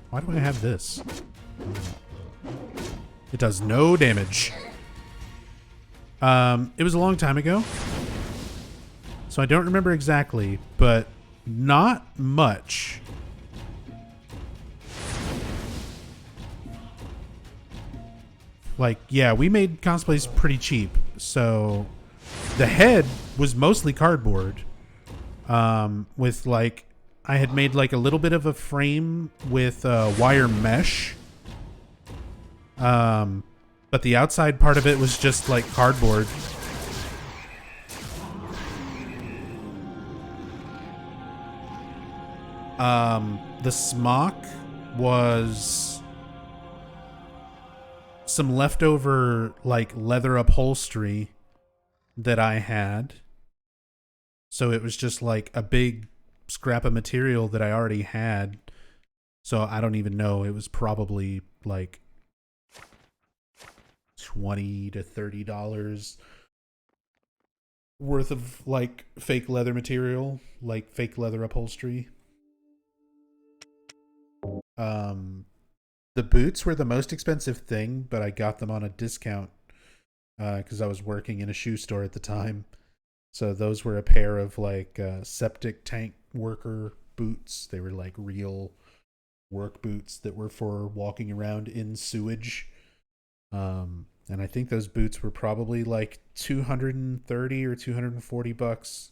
Why do I have this? It does no damage. It was a long time ago, so I don't remember exactly, but not much. Like, yeah, we made cosplays pretty cheap. So the head was mostly cardboard. With like, I had made like a little bit of a frame with wire mesh. But the outside part of it was just like cardboard. The smock was some leftover like leather upholstery that I had. So it was just like a big scrap of material that I already had. So I don't even know. It was probably like $20 to $30 worth of like fake leather material, like fake leather upholstery. The boots were the most expensive thing, but I got them on a discount because I was working in a shoe store at the time. So those were a pair of like septic tank worker boots. They were like real work boots that were for walking around in sewage. And I think those boots were probably like $230 or $240.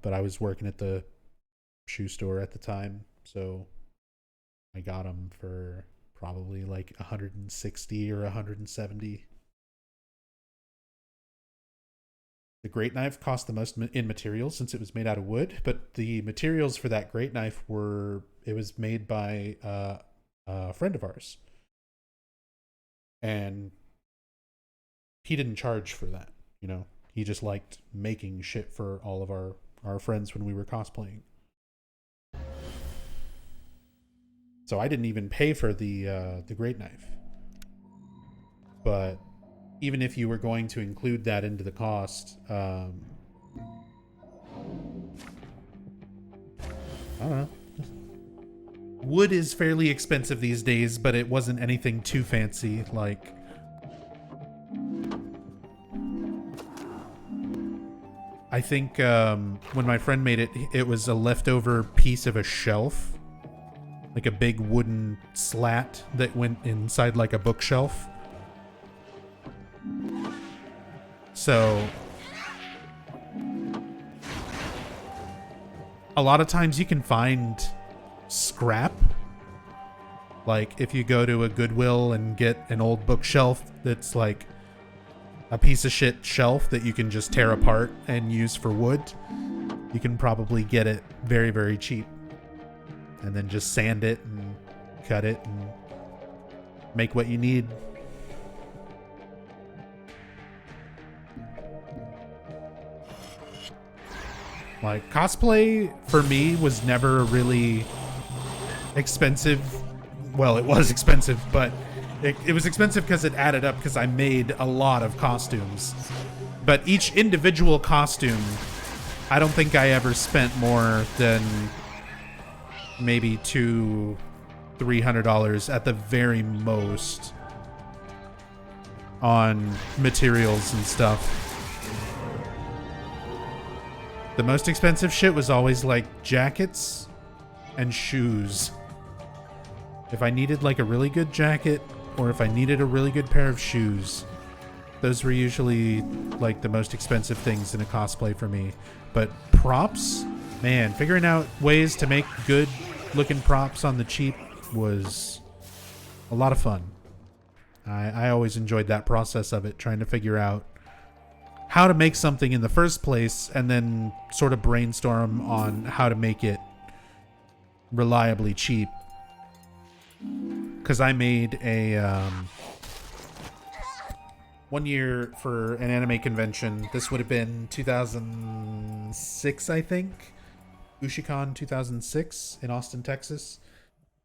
But I was working at the shoe store at the time, so I got them for probably like $160 or $170. The great knife cost the most in materials since it was made out of wood, but the materials for that great knife it was made by a friend of ours. And he didn't charge for that, you know. He just liked making shit for all of our friends when we were cosplaying. So I didn't even pay for the great knife. But even if you were going to include that into the cost, I don't know. Wood is fairly expensive these days, but it wasn't anything too fancy. Like, I think when my friend made it, it was a leftover piece of a shelf. Like a big wooden slat that went inside like a bookshelf. So a lot of times you can find scrap. Like if you go to a Goodwill and get an old bookshelf that's like a piece of shit shelf that you can just tear apart and use for wood, you can probably get it very, very cheap. And then just sand it and cut it and make what you need. Like, cosplay for me was never really expensive. Well, it was expensive, but it was expensive because it added up because I made a lot of costumes. But each individual costume I don't think I ever spent more than maybe $200-300 at the very most on materials and stuff. The most expensive shit was always like jackets and shoes. If I needed like a really good jacket or if I needed a really good pair of shoes, those were usually like the most expensive things in a cosplay for me. But props, man, figuring out ways to make good looking props on the cheap was a lot of fun. I always enjoyed that process of it, trying to figure out how to make something in the first place and then sort of brainstorm on how to make it reliably cheap. Because I made a one year for an anime convention. This would have been 2006, I think. Ushicon 2006 in Austin, Texas.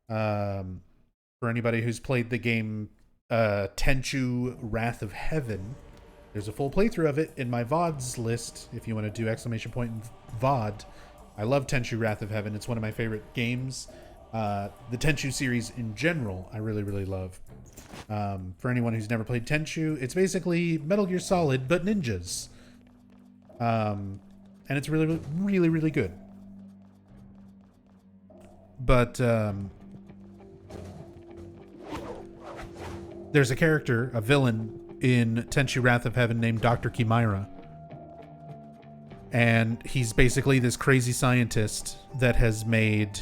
For anybody who's played the game Tenchu Wrath of Heaven, there's a full playthrough of it in my VODs list if you want to do exclamation VOD. I love Tenchu Wrath of Heaven. It's one of my favorite games. The Tenchu series in general, I really, really love. For anyone who's never played Tenchu, it's basically Metal Gear Solid, but ninjas. And it's really, really, really good. But there's a character, a villain, in Tenchu Wrath of Heaven named Dr. Chimera. And he's basically this crazy scientist that has made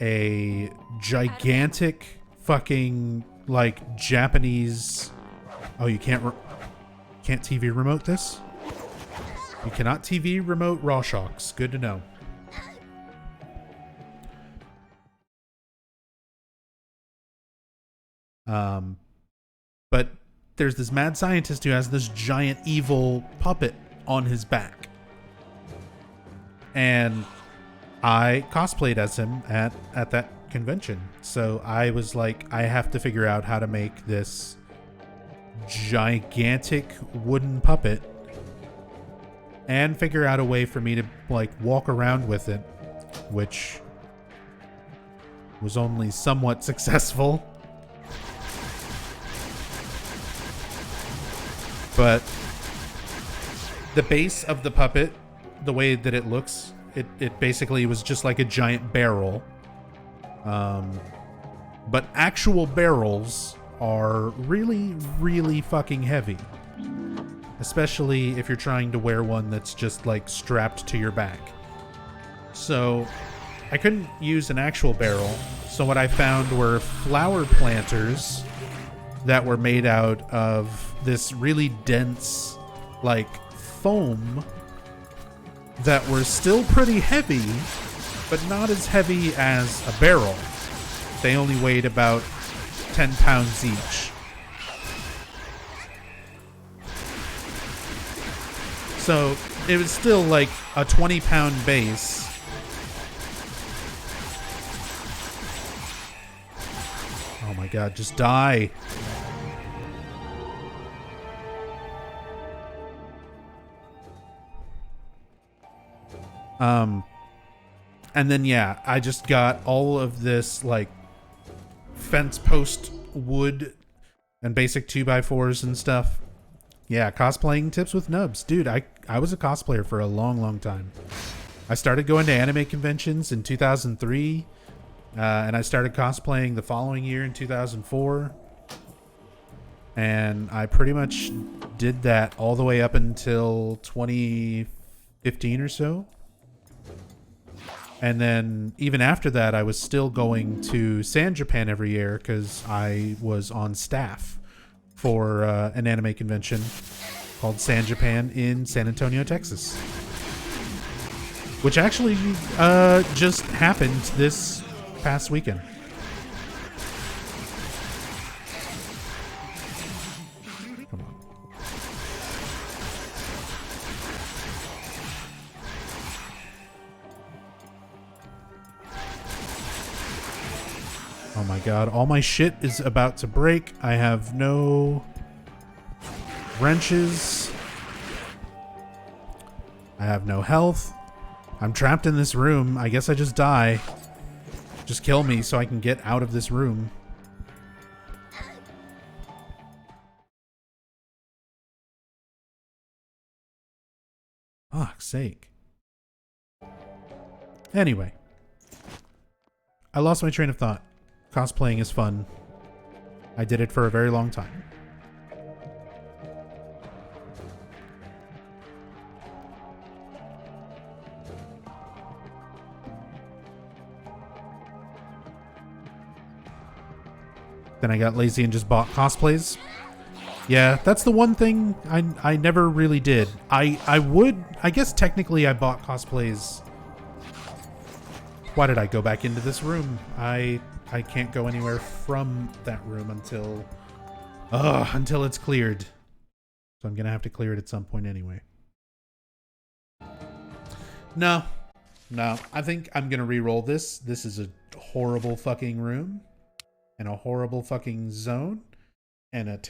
a gigantic fucking like Japanese. Oh, you can't TV remote this? You cannot TV remote Rawshocks. Good to know. But there's this mad scientist who has this giant evil puppet on his back. And I cosplayed as him at that convention. So I was like, I have to figure out how to make this gigantic wooden puppet and figure out a way for me to like walk around with it, which was only somewhat successful. But the base of the puppet, the way that it looks, it basically was just like a giant barrel. But actual barrels are really, really fucking heavy. Especially if you're trying to wear one that's just like strapped to your back. So I couldn't use an actual barrel. So what I found were flower planters that were made out of this really dense like foam that were still pretty heavy, but not as heavy as a barrel. They only weighed about 10 pounds each. So it was still like a 20-pound base. Oh my god, just die. And then, yeah, I just got all of this, like, fence post wood and basic 2x4s and stuff. Yeah, cosplaying tips with nubs. Dude, I was a cosplayer for a long, long time. I started going to anime conventions in 2003, and I started cosplaying the following year in 2004. And I pretty much did that all the way up until 2015 or so. And then even after that, I was still going to San Japan every year because I was on staff for an anime convention called San Japan in San Antonio, Texas. Which actually just happened this past weekend. Come on. Oh my god, all my shit is about to break. I have no wrenches. I have no health. I'm trapped in this room. I guess I just die. Just kill me so I can get out of this room. Fuck's sake. Anyway. I lost my train of thought. Cosplaying is fun. I did it for a very long time. Then I got lazy and just bought cosplays. Yeah, that's the one thing I never really did. I guess technically I bought cosplays. Why did I go back into this room? I can't go anywhere from that room until it's cleared. So I'm gonna have to clear it at some point anyway. No. I think I'm gonna re-roll this. This is a horrible fucking room. And a horrible fucking zone. And a